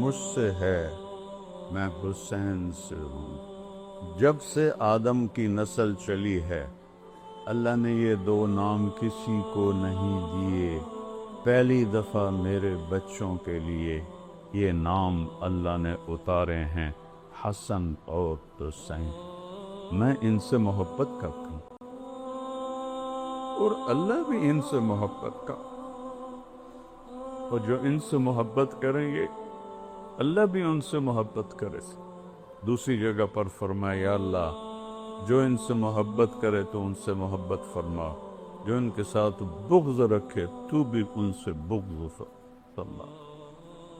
مجھ سے ہے، میں حسین سے ہوں۔ جب سے آدم کی نسل چلی ہے، اللہ نے یہ دو نام کسی کو نہیں دیے، پہلی دفعہ میرے بچوں کے لیے یہ نام اللہ نے اتارے ہیں، حسن اور حسین۔ میں ان سے محبت کرتا ہوں اور اللہ بھی ان سے محبت کا، اور جو ان سے محبت کریں گے اللہ بھی ان سے محبت کرے۔ دوسری جگہ پر فرمایا، یا اللہ جو ان سے محبت کرے تو ان سے محبت فرما، جو ان کے ساتھ بغض رکھے تو بھی ان سے بغض فرما،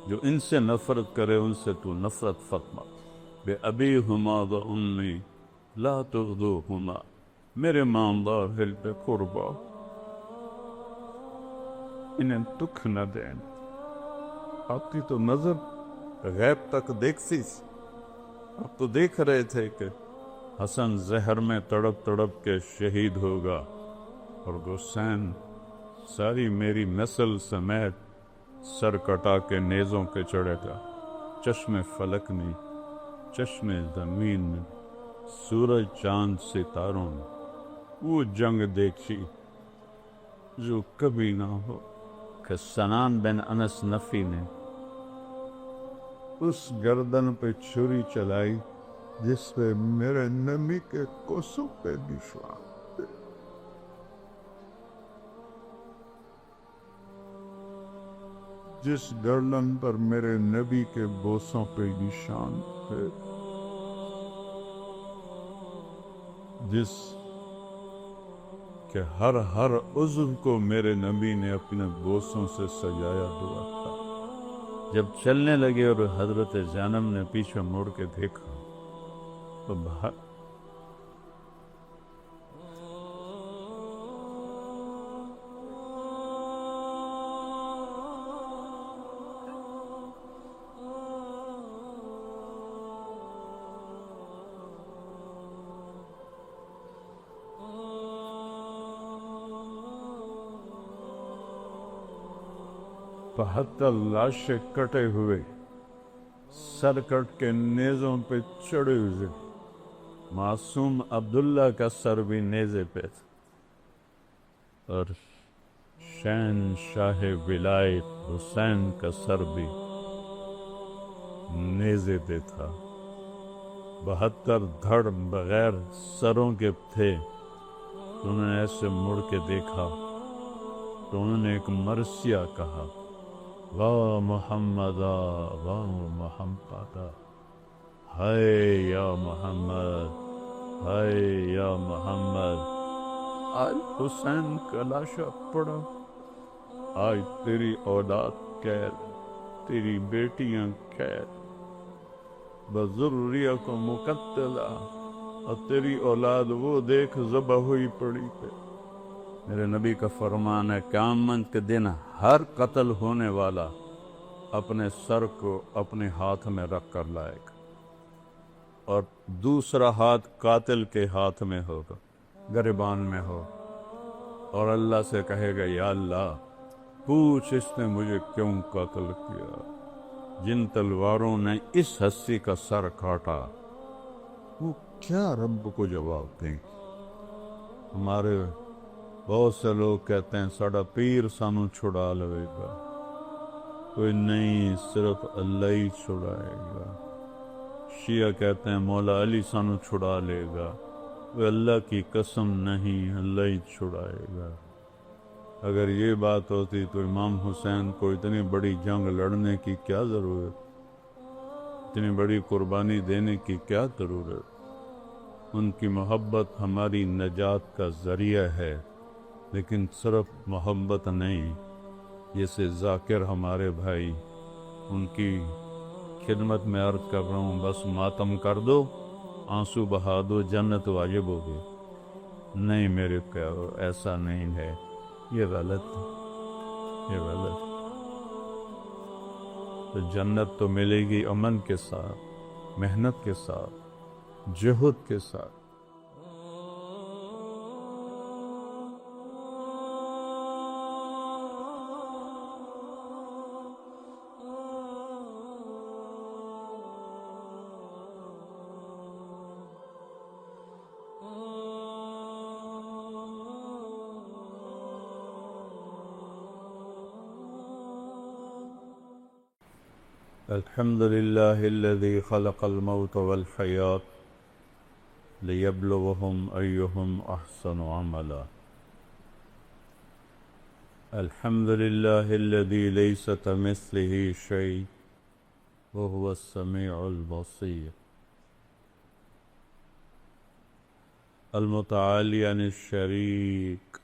جو ان سے نفرت کرے ان سے تو نفرت فرما۔ بے ابیہما و امی لا تغضوہما، میرے ماندار ہل پہ قربا انہیں دکھ نہ دیں۔ آپ کی تو نظر غیب تک دیکھتی، آپ تو دیکھ رہے تھے کہ حسن زہر میں تڑپ تڑپ کے شہید ہوگا اور حسین ساری میری نسل سمیت سر کٹا کے نیزوں پہ چڑھے گا۔ چشم فلک میں، چشم زمین میں، سورج چاند ستاروں میں وہ جنگ دیکھی جو کبھی نہ ہو کہ سنان بن انس نفی نے اس گردن پہ چھری چلائی جس پہ میرے نبی کے کوسوں پہ نشان تھے۔ جس گردن پر میرے نبی کے بوسوں پہ نشان تھے، جس کہ ہر عضو کو میرے نبی نے اپنے بوسوں سے سجایا ہوا تھا۔ جب چلنے لگے اور حضرت زینب نے پیچھے مڑ کے دیکھا تو بہتر لاشیں کٹے ہوئے، سر کٹ کے نیزوں پہ چڑھے ہوئے، معصوم عبداللہ کا سر بھی نیزے پہ تھا اور شہنشاہ ولایت حسین کا سر بھی نیزے پہ تھا۔ 72 دھڑ بغیر سروں کے تھے۔ انہوں نے ایسے مڑ کے دیکھا تو انہوں نے ایک مرثیہ کہا، واہ محمدا واہ محمدا، ہائے یا محمد، ہائے یا محمد۔ آج حسین کا لاشا پڑا، آج تیری اولاد قید، تیری بیٹیاں قید، بذریہ کو مقتلہ، اور تیری اولاد وہ دیکھ ذبح ہوئی پڑی پہ۔ میرے نبی کا فرمان ہے قیامت کے دن ہر قتل ہونے والا اپنے سر کو اپنے ہاتھ میں رکھ کر لائے گا اور دوسرا ہاتھ قاتل کے ہاتھ میں ہوگا، گریبان میں ہو، اور اللہ سے کہے گا، یا اللہ پوچھ اس نے مجھے کیوں قتل کیا، جن تلواروں نے اس ہستی کا سر کاٹا وہ کیا رب کو جواب دیں۔ ہمارے بہت سے لوگ کہتے ہیں ساڑا پیر سانو چھڑا لے گا، کوئی نہیں، صرف اللہ ہی چھڑائے گا۔ شیعہ کہتے ہیں مولا علی سانو چھڑا لے گا، وہ اللہ کی قسم نہیں، اللہ ہی چھڑائے گا۔ اگر یہ بات ہوتی تو امام حسین کو اتنی بڑی جنگ لڑنے کی کیا ضرورت، اتنی بڑی قربانی دینے کی کیا ضرورت۔ ان کی محبت ہماری نجات کا ذریعہ ہے، لیکن صرف محبت نہیں۔ جیسے ذاکر ہمارے بھائی، ان کی خدمت میں عرض کر رہا ہوں، بس ماتم کر دو، آنسو بہا دو، جنت واجب ہوگی۔ نہیں میرے پیارو، ایسا نہیں ہے، یہ غلط ہے، یہ غلط ہے۔ تو جنت تو ملے گی امن کے ساتھ، محنت کے ساتھ، جہد کے ساتھ۔ الحمد لله الذي خلق الموت والحياة ليبلوهم أيهم أحسن عملا. الحمد لله الذي ليس كمثله شيء وهو السميع البصير، المتعالي عن الشريك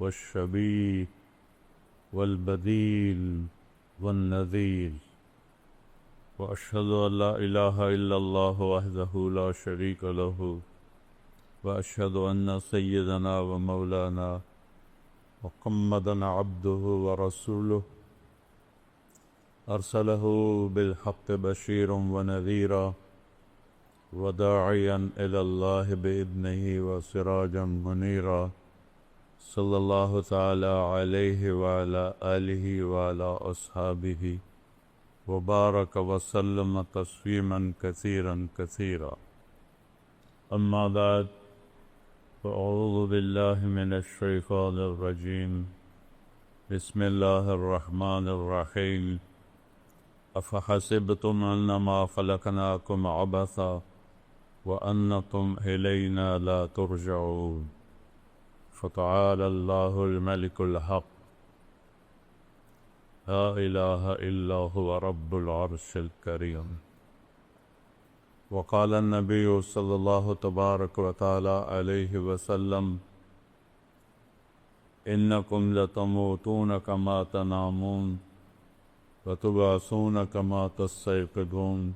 والشبيه والبديل والنذير، وأشهد أن لا إله إلا الله وحده لا شريك له، وأشهد أن سيدنا ومولانا محمدًا عبده ورسوله أرسله بالحق بشيرا ونذيرا وداعيا إلى الله بإذنه وسراجا منيرا، صلى الله تعالى عليه وعلى آله وعلى أصحابه وبارك وسلم تسليما كثيرا كثيرا. أما بعد، فأعوذ بالله من الشيطان الرجيم. بسم الله الرحمن الرحيم. أفحسبتم أنما خلقناكم عبثا وأنكم إلينا لا ترجعون، فتعالى الله الملك الحق، لا إله إلا هو رب العرش الكريم. وقال النبي صلى الله تبارك وتعالى عليه وسلم: إنكم لتموتون كما تنامون وتبعثون كما تستيقظون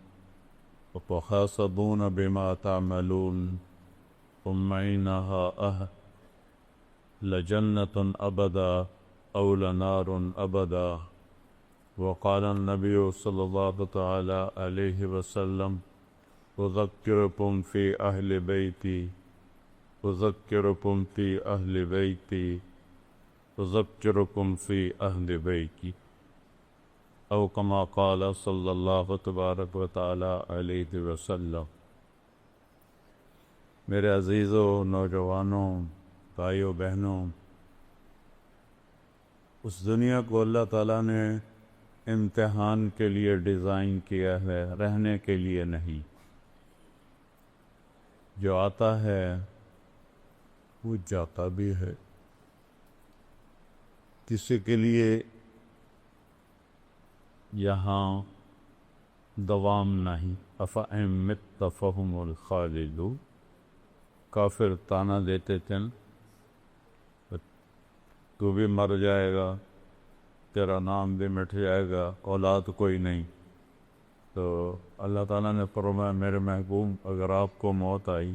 وتحاسبون بما تعملون، ثم إنها لجنة أبدا أو لنار أبدا. وقال النبي صلى الله تعالى عليه وسلم: أذكركم في أهل بيتي، أذكركم في أهل بيتي، أذكركم في أهل بيتي، أو كما قال صلى الله تبارک و تعالی علیہ وسلم. میرے عزیزوں، نوجوانوں، بھائیوں بہنوں، اس دنیا کو اللہ تعالیٰ نے امتحان کے لیے ڈیزائن کیا ہے، رہنے کے لیے نہیں. جو آتا ہے وہ جاتا بھی ہے، کسی کے لیے یہاں دوام نہیں. افإن مت فهم الخالدون. کافر تانا دیتے تھے، تو بھی مر جائے گا، تیرا نام بھی مٹ جائے گا، اولاد کوئی نہیں. تو اللہ تعالیٰ نے فرمایا: میرے محبوب، اگر آپ کو موت آئی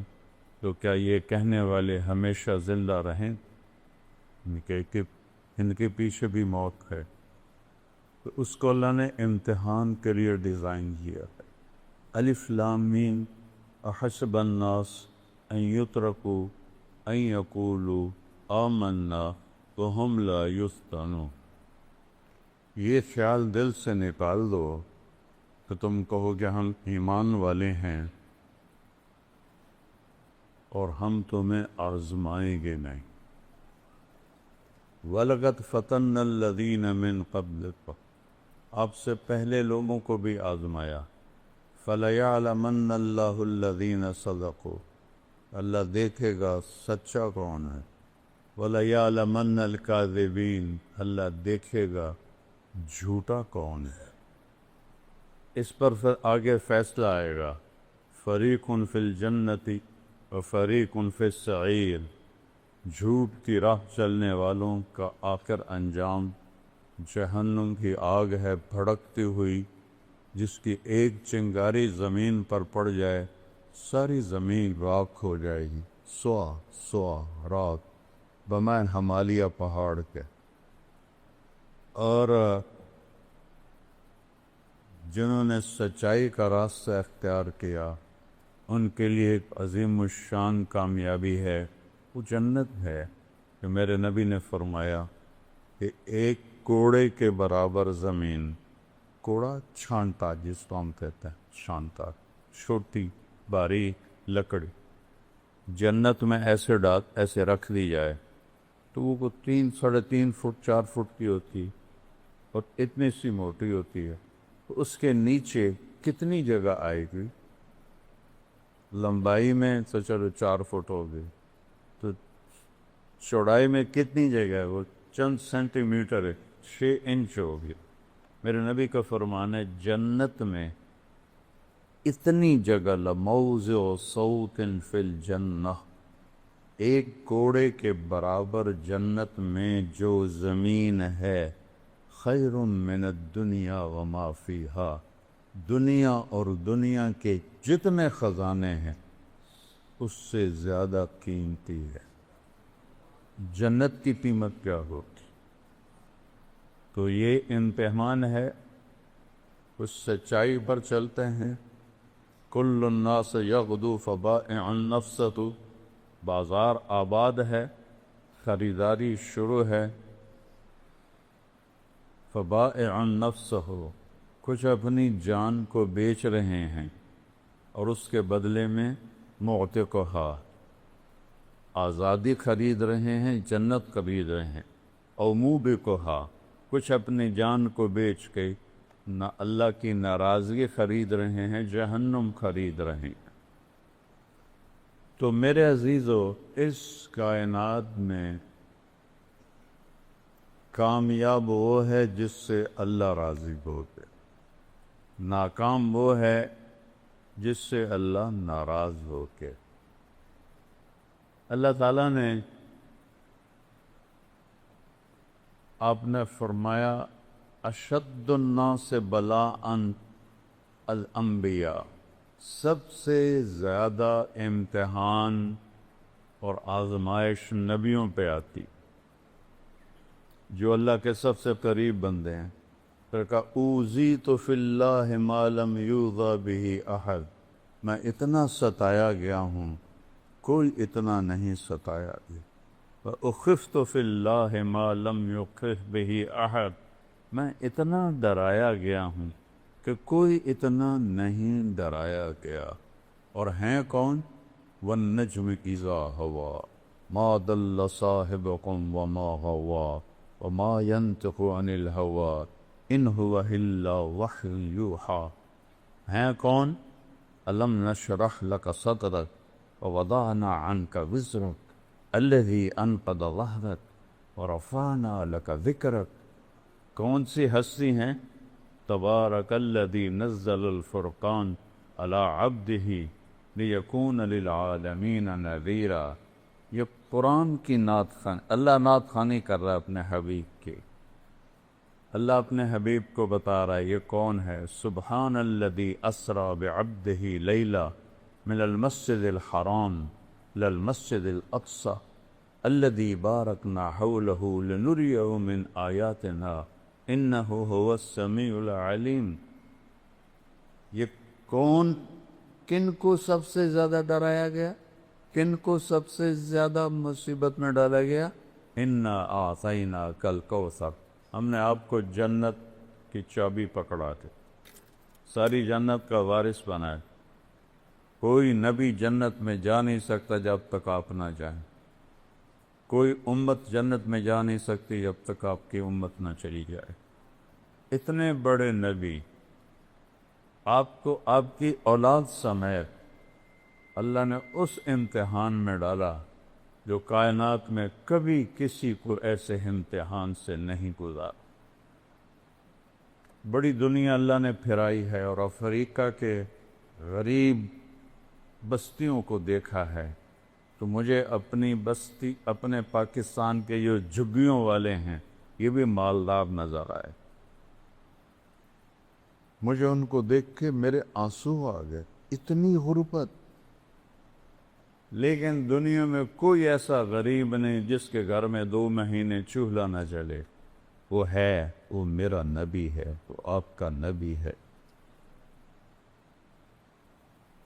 تو کیا یہ کہنے والے ہمیشہ زندہ رہیں؟ کہ ان کے پیچھے بھی موت ہے. تو اس کو اللہ نے امتحان کے لیے ڈیزائن کیا ہے. الف لام میم احسب الناس ان یترکوا ان یقولوا آمنا وهم لا یفتنون. یہ خیال دل سے نکال دو کہ تم کہو کہ ہم ایمان والے ہیں اور ہم تمہیں آزمائیں گے نہیں. وَلَقَدْ فَتَنَّا الَّذِينَ مِن قَبْلِكُمْ. آپ سے پہلے لوگوں کو بھی آزمایا. فَلَيَعْلَمَنَّ اللَّهُ الَّذِينَ صَدَقُوا. اللہ دیکھے گا سچا کون ہے. وَلَيَعْلَمَنَّ الْكَاذِبِينَ. اللہ دیکھے گا جھوٹا کون ہے. اس پر پھر آگے فیصلہ آئے گا. فَرِيقٌ فِي الْجَنَّةِ وَفَرِيقٌ فِي السَّعِيرِ. جھوٹ کی راہ چلنے والوں کا آخر انجام جہنم کی آگ ہے بھڑکتی ہوئی، جس کی ایک چنگاری زمین پر پڑ جائے ساری زمین راکھ ہو جائے گی. سوا راکھ بمعنی ہمالیہ پہاڑ کے. اور جنہوں نے سچائی کا راستہ اختیار کیا ان کے لیے ایک عظیم الشان کامیابی ہے، وہ جنت ہے. کہ میرے نبی نے فرمایا کہ ایک کوڑے کے برابر زمین، کوڑا چھانٹا جس کو ہم کہتے ہیں، چھانٹا چھوٹی باریک لکڑی، جنت میں ایسے رکھ دی جائے تو وہ 3 ساڑھے 3 فٹ 4 فٹ کی ہوتی اور اتنی سی موٹی ہوتی ہے. اس کے نیچے کتنی جگہ آئے گی؟ لمبائی میں تو چلو 4 فٹ ہو گئی، تو چوڑائی میں کتنی جگہ ہے؟ وہ چند سینٹی میٹر ہے، 6 انچ ہوگی۔ میرے نبی کا فرمان ہے جنت میں اتنی جگہ لموضع صوت فی الجنہ، ایک کوڑے کے برابر جنت میں جو زمین ہے، خیر من الدنیا وما فیہا، دنیا اور دنیا کے جتنے خزانے ہیں اس سے زیادہ قیمتی ہے۔ جنت کی قیمت کیا ہوگی؟ تو یہ امتحان ہے، اس سچائی پر چلتے ہیں۔ کل الناس یغدو فبائع نفسہ، بازار آباد ہے، خریداری شروع ہے۔ فبائع نفسہ، کچھ اپنی جان کو بیچ رہے ہیں اور اس کے بدلے میں معتقہا، آزادی خرید رہے ہیں، جنت خرید رہے ہیں۔ او موبقہا، کچھ اپنی جان کو بیچ کے نہ اللہ کی ناراضگی خرید رہے ہیں، جہنم خرید رہے ہیں۔ تو میرے عزیزو، اس کائنات میں کامیاب وہ ہے جس سے اللہ راضی ہو گئے، ناکام وہ ہے جس سے اللہ ناراض ہو کے۔ اللہ تعالیٰ نے آپ نے فرمایا اشد الناس بلاء الانبیاء، سب سے زیادہ امتحان اور آزمائش نبیوں پہ آتی، جو اللہ کے سب سے قریب بندے ہیں۔ پھر کہا اوذیت فی اللہ ما لم یوذ بہ احد، میں اتنا ستایا گیا ہوں کوئی اتنا نہیں ستایا گیا۔ وَأُخِفْتُ فِي اللَّهِ مَا لَمْ يُخِفْ بِهِ أَحَدٌ، میں اتنا ڈرایا گیا ہوں کہ کوئی اتنا نہیں ڈرایا گیا۔ اور ہیں کون؟ وَالنَّجْمِ إِذَا هَوَىٰ مَا ضَلَّ صَاحِبُكُمْ وَمَا غَوَىٰ وَمَا يَنطِقُ عَنِ الْهَوَىٰ إِنْ هُوَ إِلَّا وَحْيٌ يُوحَىٰ، ہیں کون؟ أَلَمْ نَشْرَحْ لَكَ صَدْرَكَ وَوَضَعْنَا عَنْكَ وِزْرَكَ الذی انقض ظہرک ورفعنا لک ذکرک۔ کون سی ہستی ہیں؟ تبارک الذی نزل الفرقان علی عبدہ لیکون للعالمین نذیرا۔ یہ قرآن کی نعت خوانی، اللہ نعت خوانی کر رہا ہے اپنے حبیب کی۔ اللہ اپنے حبیب کو بتا رہا ہے یہ کون ہے۔ سبحان الذی اسری بعبدہ لیلا من المسجد الحرام للمسجد الاقصى الذي باركنا حوله لنريه من آیاتنا انه هو السمیع العلیم۔ یہ کون، کن کو سب سے زیادہ ڈرایا گیا، کن کو سب سے زیادہ مصیبت میں ڈالا گیا؟ انا اعطیناک الکوثر، ہم نے آپ کو جنت کی چابی پکڑا کے ساری جنت کا وارث بنایا۔ کوئی نبی جنت میں جا نہیں سکتا جب تک آپ نہ جائیں، کوئی امت جنت میں جا نہیں سکتی جب تک آپ کی امت نہ چلی جائے۔ اتنے بڑے نبی آپ کو آپ کی اولاد سمیت اللہ نے اس امتحان میں ڈالا جو کائنات میں کبھی کسی کو ایسے امتحان سے نہیں گزارا۔ بڑی دنیا اللہ نے پھرائی ہے اور افریقہ کے غریب بستیوں کو دیکھا ہے تو مجھے اپنی بستی، اپنے پاکستان کے جو جھگیوں والے ہیں یہ بھی مالدار نظر آئے۔ مجھے ان کو دیکھ کے میرے آنسو آ گئے، اتنی غربت۔ لیکن دنیا میں کوئی ایسا غریب نہیں جس کے گھر میں 2 مہینے چولہا نہ جلے۔ وہ ہے، وہ میرا نبی ہے، وہ آپ کا نبی ہے۔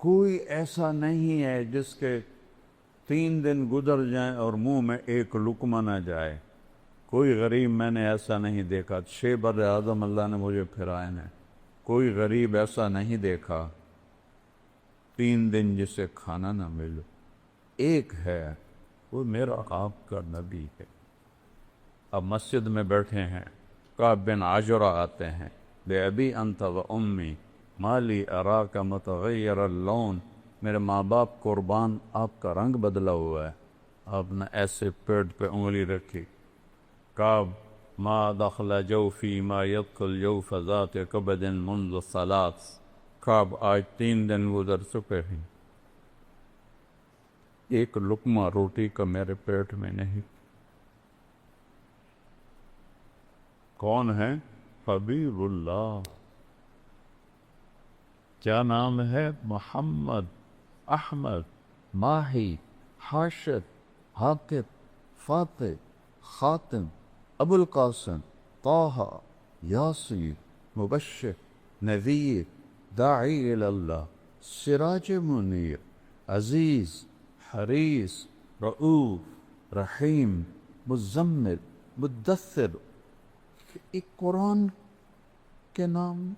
کوئی ایسا نہیں ہے جس کے 3 دن گزر جائیں اور منہ میں ایک لقمہ نہ جائے۔ کوئی غریب میں نے ایسا نہیں دیکھا، 6 بر اعظم اللہ نے مجھے پھرائے ہیں، کوئی غریب ایسا نہیں دیکھا 3 دن جسے کھانا نہ ملے۔ ایک ہے، وہ میرا آپ کا نبی ہے۔ اب مسجد میں بیٹھے ہیں، کعب بن عجرہ آتے ہیں، بأبی انت و امی مالی اراک متغیر اللون، میرے ماں باپ قربان آپ کا رنگ بدلا ہوا ہے۔ آپ نے ایسے پیٹ پہ انگلی رکھی۔ کعب ما دخل جوفی ما يدخل جوف ذات کبد منذ الصلاة، کعب آج 3 دن گزر چکے ہیں، ایک لقمہ روٹی کا میرے پیٹ میں نہیں۔ کون ہے؟ حبیب اللہ۔ کیا نام ہے؟ محمد، احمد، ماہی، حاشد، حاقب، فاتح، خاتم، ابو القاسم، طہ، یاسین، مبشر، نذیر، داعی اللہ، سراج منیر، عزیز، حریص، رؤوف، رحیم، مزمل، مدثر۔ ایک قرآن کے نام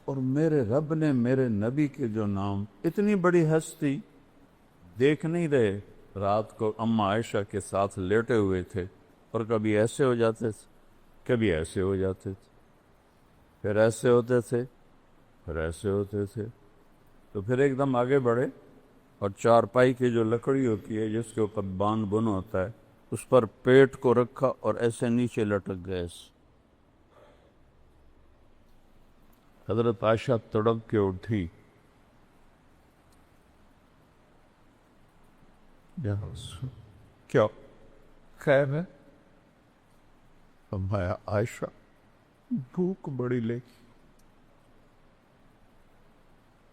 اور میرے رب نے میرے نبی کے جو نام، اتنی بڑی ہستی دیکھ نہیں رہے۔ رات کو اماں عائشہ کے ساتھ لیٹے ہوئے تھے اور کبھی ایسے ہو جاتے تھے، کبھی ایسے ہو جاتے تھے، پھر ایسے ہوتے تھے، پھر ایسے ہوتے تھے، تو پھر ایک دم آگے بڑھے اور چارپائی کی جو لکڑی ہوتی ہے جس کے اوپر بان بن ہوتا ہے اس پر پیٹ کو رکھا اور ایسے نیچے لٹک گئے۔ حضرت عائشہ تڑپ کے اٹھی، کیا خیر ہے؟ فرمایا عائشہ بھوک بڑی لگی،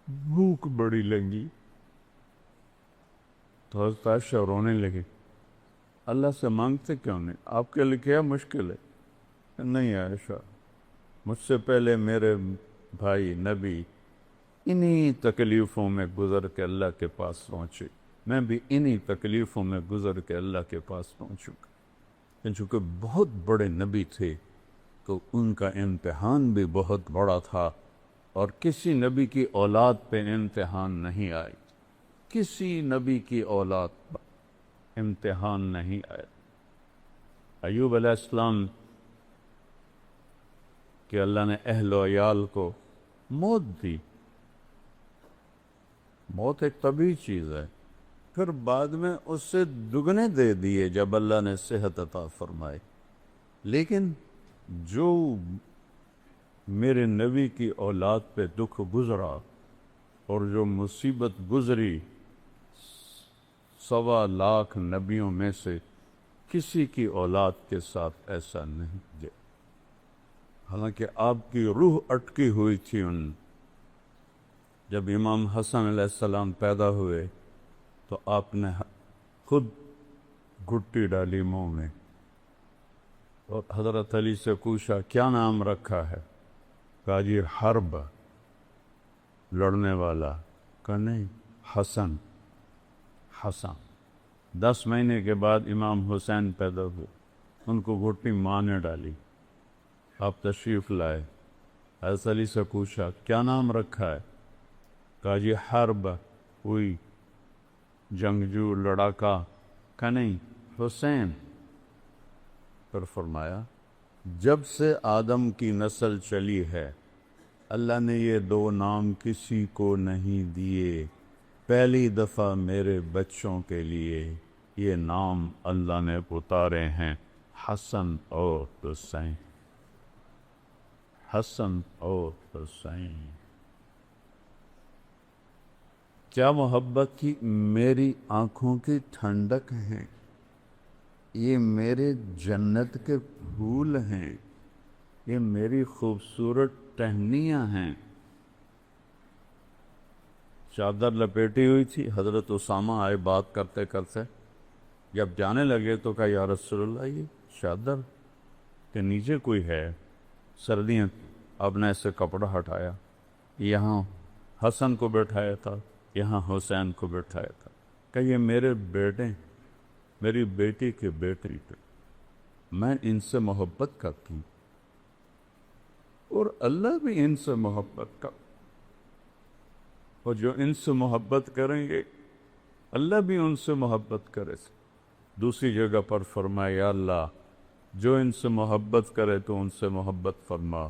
بھوک بڑی لگی۔ تو حضرت عائشہ رونے لگی۔ اللہ سے مانگتے کیوں نہیں؟ آپ کے لیے کیا مشکل ہے؟ نہیں عائشہ، مجھ سے پہلے میرے بھائی نبی انہی تکلیفوں میں گزر کے اللہ کے پاس پہنچے، میں بھی انہی تکلیفوں میں گزر کے اللہ کے پاس پہنچوں گا۔ چونکہ بہت بڑے نبی تھے تو ان کا امتحان بھی بہت بڑا تھا، اور کسی نبی کی اولاد پہ امتحان نہیں آئی، کسی نبی کی اولاد پر امتحان نہیں آیا۔ ایوب علیہ السلام کہ اللہ نے اہل و عیال کو موت دی، موت ایک طبیعی چیز ہے، پھر بعد میں اس سے دگنے دے دیے جب اللہ نے صحت عطا فرمائی۔ لیکن جو میرے نبی کی اولاد پہ دکھ گزرا اور جو مصیبت گزری، 1.25 نبیوں میں سے کسی کی اولاد کے ساتھ ایسا نہیں ہے۔ حالانکہ آپ کی روح اٹکی ہوئی تھی جب امام حسن علیہ السلام پیدا ہوئے تو آپ نے خود گھٹی ڈالی منہ میں اور حضرت علی سے پوچھا کیا نام رکھا ہے؟ کہا جی حرب، لڑنے والا۔ کہا نہیں، حسن، حسن۔ 10 مہینے کے بعد امام حسین پیدا ہوئے، ان کو گھٹی ماں نے ڈالی، آپ تشریف لائے، حضرت علی سے پوچھا کیا نام رکھا ہے؟ کہا جی حرب، ہوئی جنگجو، لڑاکا۔ کہا نہیں، حسین۔ پھر فرمایا جب سے آدم کی نسل چلی ہے اللہ نے یہ 2 نام کسی کو نہیں دیے، پہلی دفعہ میرے بچوں کے لیے یہ نام اللہ نے اتارے ہیں، حسن اور حسین، حسن اور حسین۔ کیا محبت کی میری آنکھوں کی ٹھنڈک ہیں، یہ میرے جنت کے پھول ہیں، یہ میری خوبصورت ٹہنیاں ہیں۔ چادر لپیٹی ہوئی تھی، حضرت اسامہ آئے بات کرتے کرتے، جب جانے لگے تو کہا یا رسول اللہ یہ چادر کے نیچے کوئی ہے، سردیاں۔ آپ نے ایسے کپڑا ہٹایا، یہاں حسن کو بٹھایا تھا، یہاں حسین کو بٹھایا تھا، کہ یہ میرے بیٹے، میری بیٹی کے بیٹے، میں ان سے محبت کرتی ہوں اور اللہ بھی ان سے محبت کرتا، اور جو ان سے محبت کریں گے اللہ بھی ان سے محبت کرے۔ دوسری جگہ پر فرمایا یا اللہ جو ان سے محبت کرے تو ان سے محبت فرما،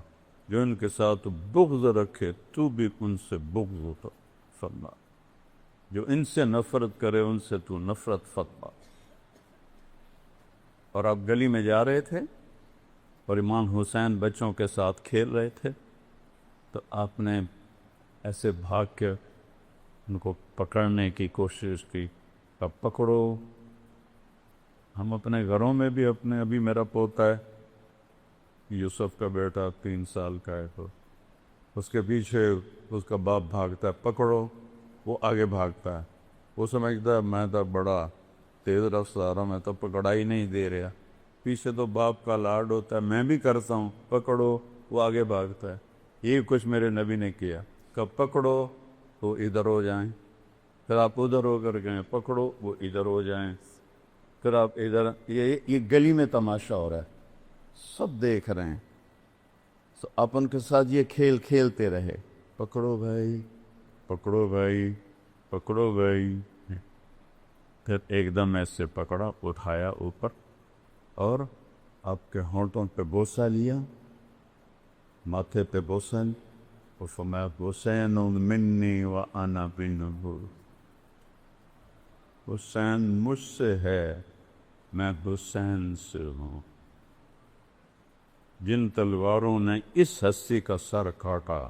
جو ان کے ساتھ بغض رکھے تو بھی ان سے بغض فرما، جو ان سے نفرت کرے ان سے تو نفرت فرما۔ اور آپ گلی میں جا رہے تھے اور امام حسین بچوں کے ساتھ کھیل رہے تھے، تو آپ نے ایسے بھاگ کے ان کو پکڑنے کی کوشش کی، اب پکڑو۔ ہم اپنے گھروں میں بھی ابھی میرا پوتا ہے یوسف کا بیٹا 3 سال کا ہے، تو اس کے پیچھے اس کا باپ بھاگتا ہے، پکڑو، وہ آگے بھاگتا ہے، وہ سمجھتا ہے میں تو بڑا تیز رفتار ہوں، میں تو پکڑا ہی نہیں دے رہا، پیچھے تو باپ کا لاڈ ہوتا ہے، میں بھی کرتا ہوں، پکڑو، وہ آگے بھاگتا ہے۔ یہ کچھ میرے نبی نے کیا، کب پکڑو وہ ادھر ہو جائیں، پھر آپ ادھر ہو کر گئے، پکڑو وہ ادھر ہو جائیں، پھر آپ ادھر۔ یہ گلی میں تماشا ہو رہا ہے، سب دیکھ رہے ہیں، تو آپ ان کے ساتھ یہ کھیل کھیلتے رہے، پکڑو بھائی، پکڑو بھائی، پکڑو بھائی۔ پھر ایک دم ایسے پکڑا، اٹھایا اوپر اور آپ کے ہونٹوں پہ بوسہ لیا، ماتھے پہ بوسہ، اور فرمایا حسین منی وانا منہ، حسین مجھ سے ہے، میں حسین سے ہوں۔ جن تلواروں نے اس ہستی کا سر کاٹا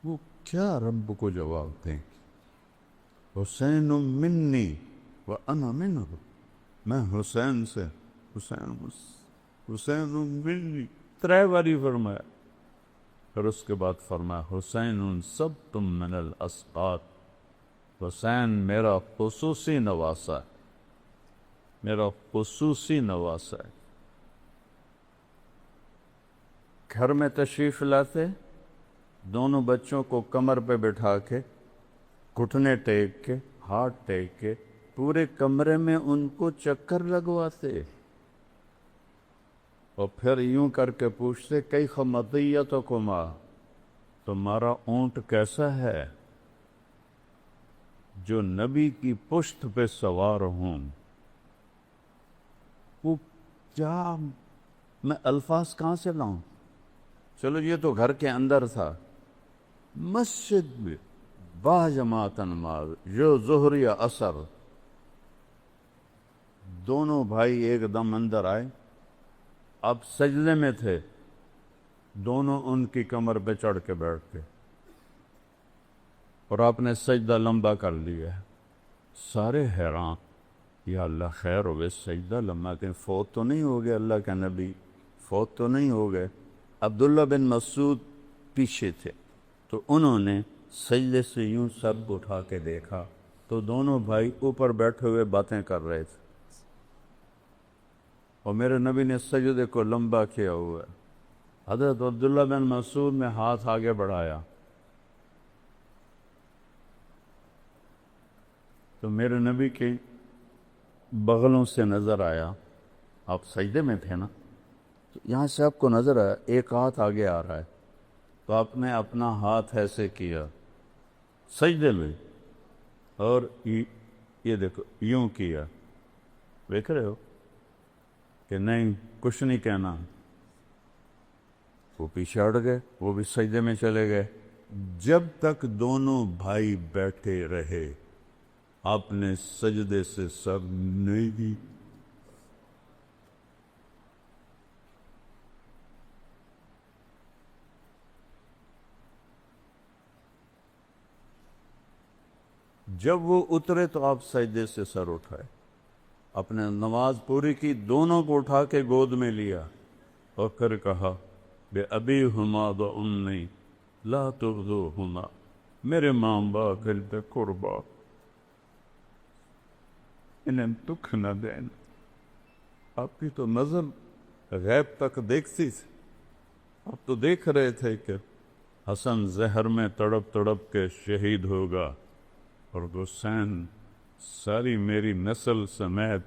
وہ کیا رب کو جواب دیں؟ حسین منی وانا منہ، میں حسین سے، حسین منی 3 باری فرمایا۔ پھر اس کے بعد فرمایا حسین سب تم من الاسقاط، حسین میرا خصوصی نواسا ہے، میرا خصوصی نواسا ہے۔ گھر میں تشریف لاتے، دونوں بچوں کو کمر پہ بٹھا کے، گھٹنے ٹیک کے، ہاتھ ٹیک کے، پورے کمرے میں ان کو چکر لگواتے، اور پھر یوں کر کے پوچھتے کیف مطیتکما، تمہارا اونٹ کیسا ہے؟ جو نبی کی پشت پہ سوار ہوں، وہ کیا میں الفاظ کہاں سے لاؤں؟ چلو یہ تو گھر کے اندر تھا، مسجد میں باجماعت نماز، جو ظہر یا عصر، دونوں بھائی ایک دم اندر آئے، اب سجدے میں تھے، دونوں ان کی کمر پہ چڑھ کے بیٹھ گئے، اور آپ نے سجدہ لمبا کر لیا۔ سارے حیران، یا اللہ خیر ہوئے، سجدہ لمبا کہ فوت تو نہیں ہو گئے اللہ کا نبی، فوت تو نہیں ہو گئے؟ عبداللہ بن مسعود پیچھے تھے، تو انہوں نے سجدے سے یوں سر اٹھا کے دیکھا تو دونوں بھائی اوپر بیٹھے ہوئے باتیں کر رہے تھے، اور میرے نبی نے سجدے کو لمبا کیا ہوا ہے۔ حضرت عبداللہ بن مسعود نے ہاتھ آگے بڑھایا تو میرے نبی کے بغلوں سے نظر آیا، آپ سجدے میں تھے نا، تو یہاں سے آپ کو نظر آیا ایک ہاتھ آگے آ رہا ہے، تو آپ نے اپنا ہاتھ ایسے کیا سجدے میں، اور یہ دیکھو یوں کیا، دیکھ رہے ہو کہ نہیں کچھ نہیں کہنا، وہ پیچھے ہٹ گئے، وہ بھی سجدے میں چلے گئے۔ جب تک دونوں بھائی بیٹھے رہے آپ نے سجدے سے سر نہیں دی۔ جب وہ اترے تو آپ سجدے سے سر اٹھائے، اپنے نماز پوری کی، دونوں کو اٹھا کے گود میں لیا، اور پھر کہا بے ابی ہما و امی لا تغزوہما، میرے ماں باپ پہ قربا، انہیں دکھ نہ دینا۔ آپ کی تو نظر غیب تک دیکھتی تھی، آپ تو دیکھ رہے تھے کہ حسن زہر میں تڑپ تڑپ کے شہید ہوگا، اور حسین ساری میری نسل سمیت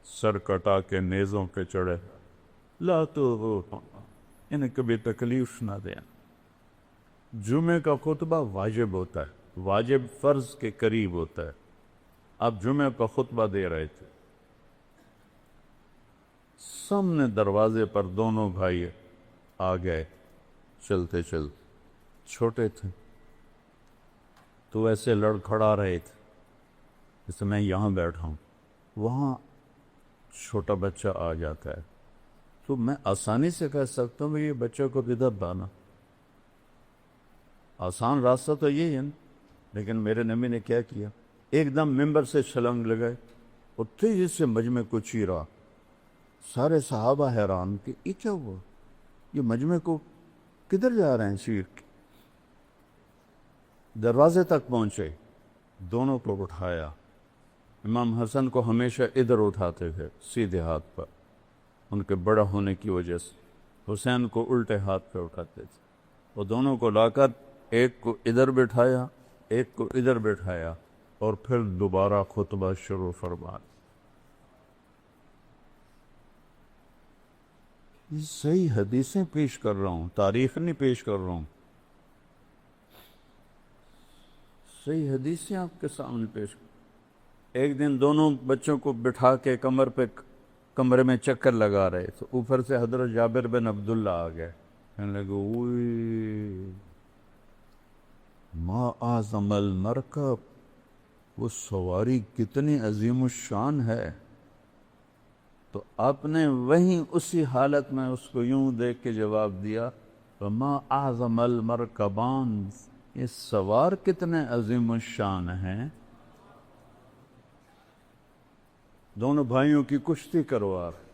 سر کٹا کے نیزوں پہ چڑھے، لا تو انہیں کبھی تکلیف نہ دیں۔ جمعے کا خطبہ واجب ہوتا ہے، واجب فرض کے قریب ہوتا ہے، آپ جمعے کا خطبہ دے رہے تھے، سامنے دروازے پر دونوں بھائی آ گئے، چلتے چلتے چھوٹے تھے تو ایسے لڑکھڑا رہے تھے جیسے میں یہاں بیٹھا ہوں، وہاں چھوٹا بچہ آ جاتا ہے تو میں آسانی سے کہہ سکتا ہوں کہ یہ بچے کو ادھر لانا، آسان راستہ تو یہی ہے نا۔ لیکن میرے نبی نے کیا کیا، ایک دم ممبر سے چھلانگ لگائے اور تیزی سے مجمع کو چیرا۔ سارے صحابہ حیران کہ یہ کیا ہوا، یہ مجمع کو کدھر جا رہے ہیں چیر کے؟ دروازے تک پہنچے، دونوں کو اٹھایا۔ امام حسن کو ہمیشہ ادھر اٹھاتے تھے سیدھے ہاتھ پر، ان کے بڑا ہونے کی وجہ سے۔ حسین کو الٹے ہاتھ پہ اٹھاتے تھے، اور دونوں کو لا کر ایک کو ادھر بٹھایا، ایک کو ادھر بٹھایا، اور پھر دوبارہ خطبہ شروع فرمایا۔ یہ صحیح حدیثیں پیش کر رہا ہوں، تاریخ نہیں پیش کر رہا ہوں، صحیح حدیثیں آپ کے سامنے پیش کر۔ ایک دن دونوں بچوں کو بٹھا کے کمرے میں چکر لگا رہے تو اوپر سے حضرت جابر بن عبداللہ آ گئے، کہنے لگے اوئے ما اعظم المرکب، وہ سواری کتنی عظیم الشان ہے۔ تو آپ نے وہیں اسی حالت میں اس کو یوں دیکھ کے جواب دیا، ما اعظم المرکبان، یہ سوار کتنے عظیم الشان ہیں۔ دونوں بھائیوں کی کشتی کروا رہے،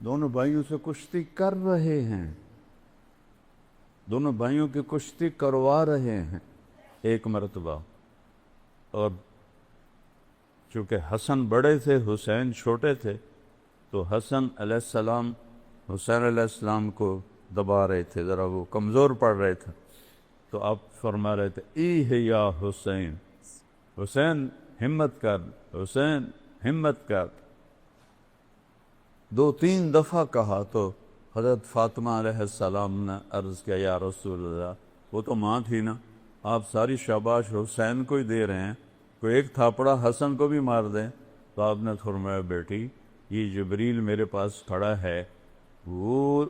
دونوں بھائیوں سے کشتی کر رہے ہیں، دونوں بھائیوں کی کشتی کروا رہے ہیں ایک مرتبہ۔ اور چونکہ حسن بڑے تھے، حسین چھوٹے تھے، تو حسن علیہ السلام حسین علیہ السلام کو دبا رہے تھے، ذرا وہ کمزور پڑ رہے تھے، تو آپ فرما رہے تھے ای یا حسین، حسین ہمت کر، حسین ہمت کر۔ 2-3 دفعہ کہا تو حضرت فاطمہ علیہ السلام نے عرض کیا یا رسول اللہ، وہ تو ماں تھی نا، آپ ساری شاباش حسین کو ہی دے رہے ہیں، کوئی ایک تھاپڑا حسن کو بھی مار دیں۔ تو آپ نے فرمایا بیٹی، یہ جبریل میرے پاس کھڑا ہے، وہ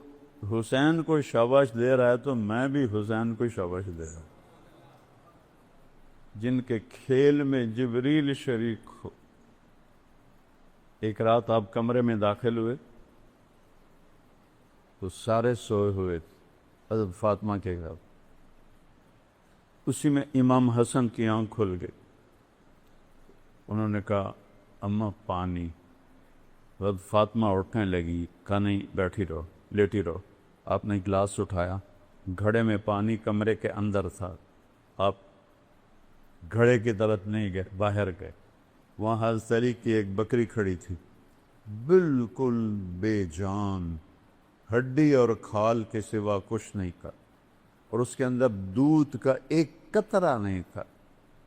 حسین کو شاباش دے رہا ہے تو میں بھی حسین کو شاباش دے رہا ہوں۔ جن کے کھیل میں جبریل شریک ہو۔ ایک رات آپ کمرے میں داخل ہوئے تو سارے سوئے ہوئے تھے حضرت فاطمہ کے گھر، اسی میں امام حسن کی آنکھ کھل گئی، انہوں نے کہا اماں پانی۔ حضرت فاطمہ اٹھنے لگی، کہا نہیں بیٹھی رہو، لیٹی رہو۔ آپ نے گلاس اٹھایا، گھڑے میں پانی کمرے کے اندر تھا، آپ گھڑے کی طرف نہیں گئے، باہر گئے، وہاں حضرت علی کی ایک بکری کھڑی تھی، بالکل بے جان، ہڈی اور کھال کے سوا کچھ نہیں کر، اور اس کے اندر دودھ کا ایک قطرہ نہیں تھا،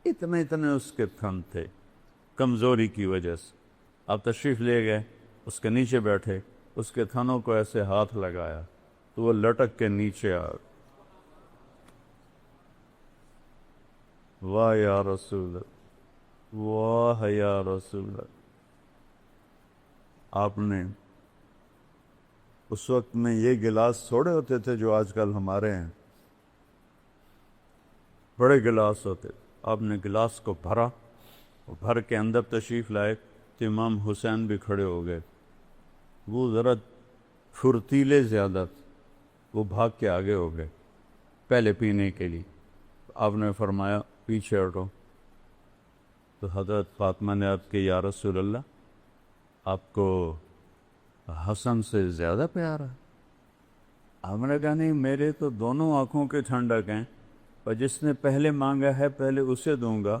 اتنے اس کے تھن تھے کمزوری کی وجہ سے۔ آپ تشریف لے گئے، اس کے نیچے بیٹھے، اس کے تھنوں کو ایسے ہاتھ لگایا تو وہ لٹک کے نیچے آ گئے۔ واہ یا رسول اللہ، واہ یا رسول اللہ۔ آپ نے اس وقت میں یہ گلاس تھوڑے ہوتے تھے جو آج کل ہمارے ہیں، بڑے گلاس ہوتے، آپ نے گلاس کو بھرا، بھر کے اندر تشریف لائے تو امام حسین بھی کھڑے ہو گئے، وہ ذرا پھرتیلے زیادہ تھے، وہ بھاگ کے آگے ہو گئے پہلے پینے کے لیے۔ آپ نے فرمایا پیچھے ہٹو، تو حضرت فاطمہ نے عرض کی یا رسول اللہ، آپ کو حسن سے زیادہ پیار ہے؟ آپ نے کہا نہیں، میرے تو دونوں آنکھوں کے ٹھنڈک ہیں، اور جس نے پہلے مانگا ہے پہلے اسے دوں گا،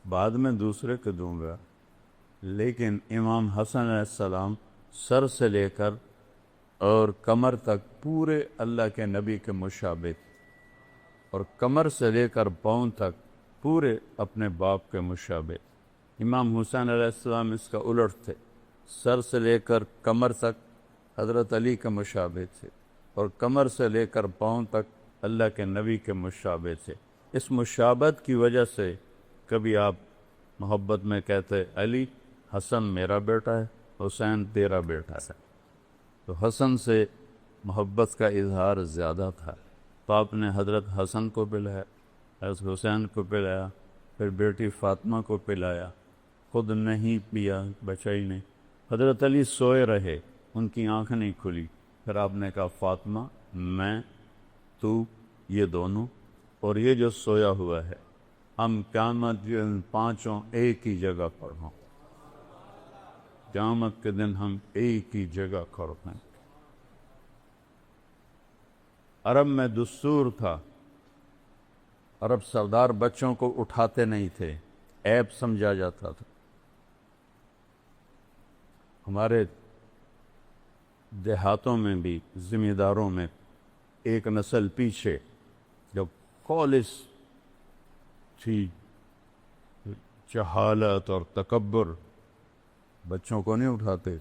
بعد میں دوسرے کو دوں گا۔ لیکن امام حسن علیہ السلام سر سے لے کر اور کمر تک پورے اللہ کے نبی کے مشابہ تھے، اور کمر سے لے کر پاؤں تک پورے اپنے باپ کے مشابہ تھے۔ امام حسین علیہ السلام اس کا الٹ تھے، سر سے لے کر کمر تک حضرت علی کے مشابہ تھے، اور کمر سے لے کر پاؤں تک اللہ کے نبی کے مشابہ تھے۔ اس مشابہت کی وجہ سے کبھی آپ محبت میں کہتے علی حسن میرا بیٹا ہے، حسین تیرا بیٹا ہے، تو حسن سے محبت کا اظہار زیادہ تھا، تو آپ نے حضرت حسن کو پلایا، حضرت حسین کو پلایا، پھر بیٹی فاطمہ کو پلایا، خود نہیں پیا، بچہ ہی نہیں۔ حضرت علی سوئے رہے، ان کی آنکھ نہیں کھلی، پھر آپ نے کہا فاطمہ، میں، تو، یہ دونوں اور یہ جو سویا ہوا ہے، ہم قیامت کے دن پانچوں ایک ہی جگہ پر ہوں، قیامت کے دن ہم ایک ہی جگہ پر ہیں۔ عرب میں دستور تھا، عرب سردار بچوں کو اٹھاتے نہیں تھے، عیب سمجھا جاتا تھا۔ ہمارے دیہاتوں میں بھی، ذمہ داروں میں ایک نسل پیچھے جب خالص تھی جہالت اور تکبر، بچوں کو نہیں اٹھاتے،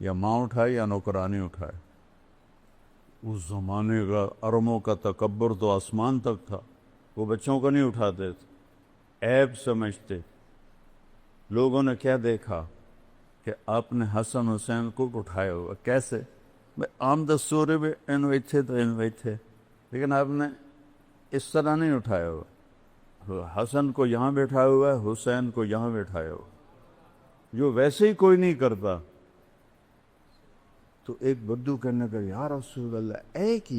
یا ماں اٹھائے یا نوکرانی اٹھائے۔ اس زمانے کا عربوں کا تکبر تو آسمان تک تھا، وہ بچوں کو نہیں اٹھاتے تھے، عیب سمجھتے۔ لوگوں نے کیا دیکھا کہ آپ نے حسن حسین کو اٹھایا ہوا، کیسے؟ عام دستور میں ان بیٹھے تو ان بیٹھے، لیکن آپ نے اس طرح نہیں اٹھایا ہوا، حسن کو یہاں بیٹھایا ہوا ہے، حسین کو یہاں بیٹھایا ہوا، جو ویسے ہی کوئی نہیں کرتا۔ تو ایک بدو کہنے کا، یا رسول اللہ، ایک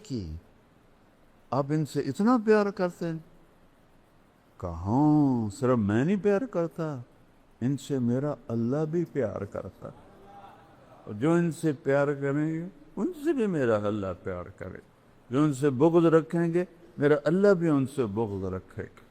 ہی آپ ان سے اتنا پیار کرتے ہیں؟ کہاں صرف میں نہیں پیار کرتا، ان سے میرا اللہ بھی پیار کرتا، اور جو ان سے پیار کریں گے ان سے بھی میرا اللہ پیار کرے، جو ان سے بغض رکھیں گے میرا اللہ بھی ان سے بغض رکھے گا۔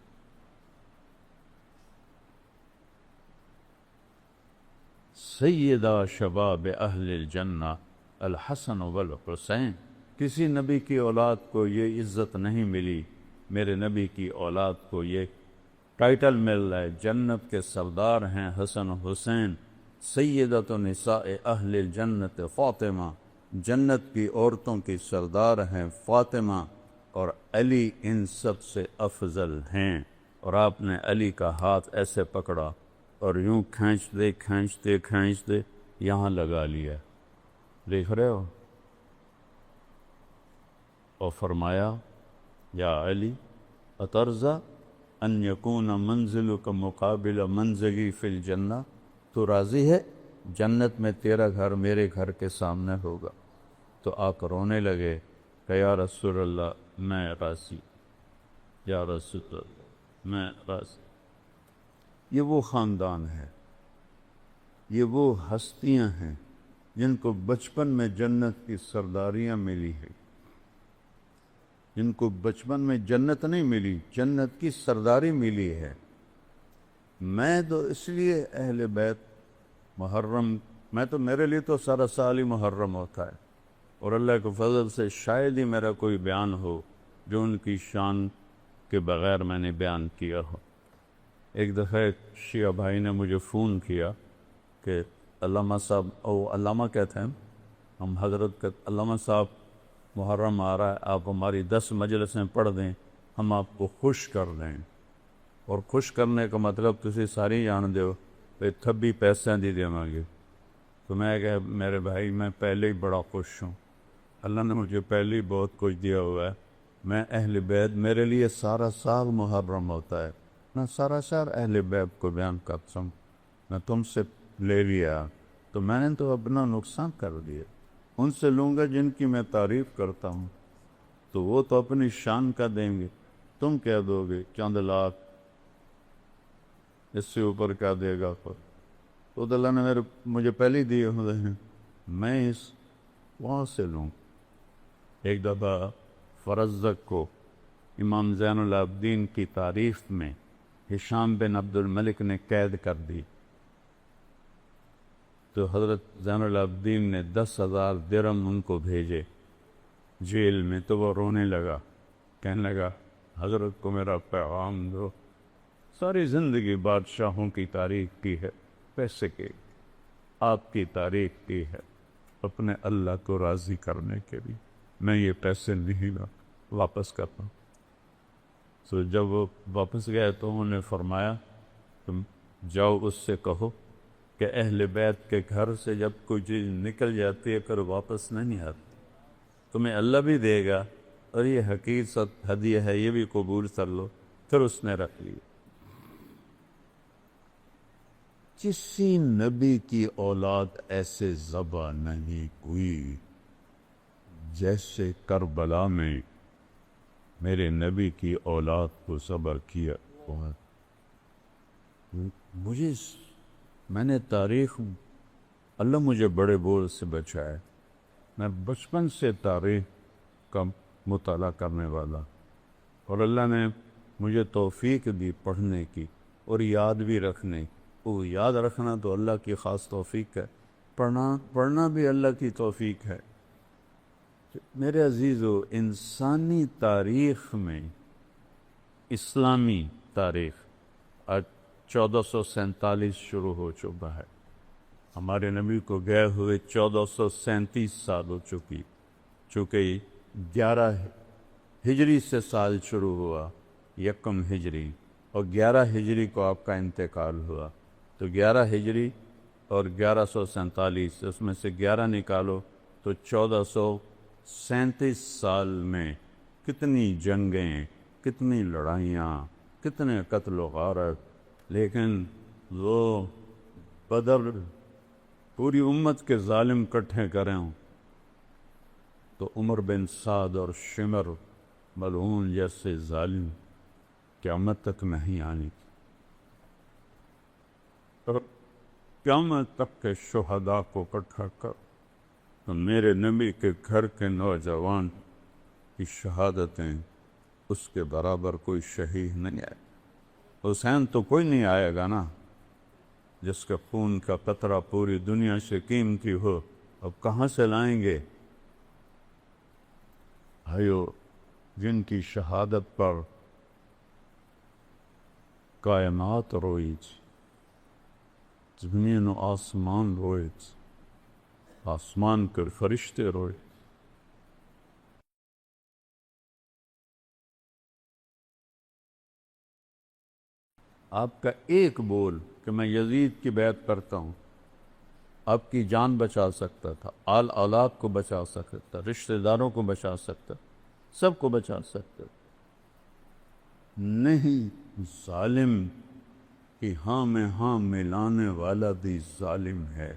سیدہ شباب اہل الجنہ الحسن والحسین، کسی نبی کی اولاد کو یہ عزت نہیں ملی، میرے نبی کی اولاد کو یہ ٹائٹل مل رہا ہے، جنت کے سردار ہیں حسن حسین۔ سیدۃ نساء اہل الجنت فاطمہ، جنت کی عورتوں کی سردار ہیں فاطمہ، اور علی ان سب سے افضل ہیں۔ اور آپ نے علی کا ہاتھ ایسے پکڑا اور یوں کھینچتے یہاں لگا لیا، دیکھ رہے ہو، اور فرمایا، یا علی اترضی ان یکون منزلک مقابل منزلی فی الجنہ، تو راضی ہے جنت میں تیرا گھر میرے گھر کے سامنے ہوگا؟ تو آپ رونے لگے کہ یا رسول اللہ میں راضی، یا رسول اللہ میں راضی۔ یہ وہ خاندان ہے، یہ وہ ہستیاں ہیں جن کو بچپن میں جنت کی سرداریاں ملی ہیں، جن کو بچپن میں جنت نہیں ملی، جنت کی سرداری ملی ہے۔ میں تو اس لیے اہل بیت محرم، میں تو میرے لیے تو سارا سال ہی محرم ہوتا ہے، اور اللہ کے فضل سے شاید ہی میرا کوئی بیان ہو جو ان کی شان کے بغیر میں نے بیان کیا ہو۔ ایک دفعہ ایک شیعہ بھائی نے مجھے فون کیا کہ علامہ صاحب، او علامہ کہتے ہیں ہم، حضرت کا علامہ صاحب محرم آ رہا ہے، آپ ہماری 10 مجلسیں پڑھ دیں، ہم آپ کو خوش کر دیں۔ اور خوش کرنے کا مطلب تسی ساری جان دیو، بھئی تھبی پیسے دی دیواں گے۔ تو میں کہا میرے بھائی میں پہلے ہی بڑا خوش ہوں، اللہ نے مجھے پہلے ہی بہت کچھ دیا ہوا ہے، میں اہل بیت، میرے لیے سارا سال محرم ہوتا ہے، میں سارا سال اہل بیت کو بیان کرتا ہوں۔ میں تم سے لے لیا تو میں نے تو اپنا نقصان کر دیا، ان سے لوں گا جن کی میں تعریف کرتا ہوں، تو وہ تو اپنی شان کا دیں گے، تم کیا دو گے؟ چند لاکھ، اس سے اوپر کیا دے گا؟ تو اللہ نے مجھے پہلے دیے ہوئے ہیں، میں اس وہاں سے لوں۔ ایک دفعہ فرزدق کو امام زین العابدین کی تعریف میں ہشام بن عبد الملک نے قید کر دی، تو حضرت زین العابدین نے 10,000 درہم ان کو بھیجے جیل میں، تو وہ رونے لگا، کہنے لگا حضرت کو میرا پیغام دو، ساری زندگی بادشاہوں کی تعریف کی ہے، پیسے کی، آپ کی تعریف کی ہے اپنے اللہ کو راضی کرنے کے لیے، میں یہ پیسے نہیں واپس کرتا ہوں۔ تو جب وہ واپس گئے تو انہوں نے فرمایا تم جاؤ اس سے کہو کہ اہل بیت کے گھر سے جب کوئی چیز نکل جاتی ہے پھر واپس نہیں آتی، تمہیں اللہ بھی دے گا اور یہ حقیقت ہدیہ ہے، یہ بھی قبول کر لو۔ پھر اس نے رکھ لی۔ کسی نبی کی اولاد ایسے ذبح نہیں ہوئی جیسے کربلا میں میرے نبی کی اولاد کو ذبح کیا۔ میں نے تاریخ، اللہ مجھے بڑے بول سے بچائے، میں بچپن سے تاریخ کا مطالعہ کرنے والا، اور اللہ نے مجھے توفیق دی پڑھنے کی اور یاد بھی رکھنے کی۔ وہ یاد رکھنا تو اللہ کی خاص توفیق ہے، پڑھنا بھی اللہ کی توفیق ہے۔ میرے عزیزو، انسانی تاریخ میں اسلامی تاریخ آج 1447 شروع ہو چکا ہے، ہمارے نبی کو گئے ہوئے 1437 سال ہو چکی، چونکہ 11 ہجری سے سال شروع ہوا، یکم ہجری، اور 11 ہجری کو آپ کا انتقال ہوا، تو 11 ہجری اور 1147، اس میں سے 11 نکالو تو 1437 سال میں کتنی جنگیں، کتنی لڑائیاں، کتنے قتل و غارت، لیکن وہ بدر پوری امت کے ظالم کٹھے کریں ہوں تو عمر بن سعد اور شمر ملعون جیسے ظالم قیامت تک نہیں آنی، اور قیامت تک کے شہداء کو اکٹھا کر، تو میرے نبی کے گھر کے نوجوان کی شہادتیں اس کے برابر کوئی شہید نہیں آئے۔ حسین تو کوئی نہیں آئے گا نا، جس کے خون کا قطرہ پوری دنیا سے قیمتی ہو، اب کہاں سے لائیں گے؟ بھائیو، جن کی شہادت پر کائنات روئی تھی، زمین و آسمان روئے تھے، آسمان کے فرشتے روئے۔ آپ کا ایک بول کہ میں یزید کی بیعت کرتا ہوں آپ کی جان بچا سکتا تھا، آل اولاد کو بچا سکتا تھا، رشتہ داروں کو بچا سکتا، سب کو بچا سکتا، نہیں، ظالم کی ہاں میں ہاں ملانے والا بھی ظالم ہے۔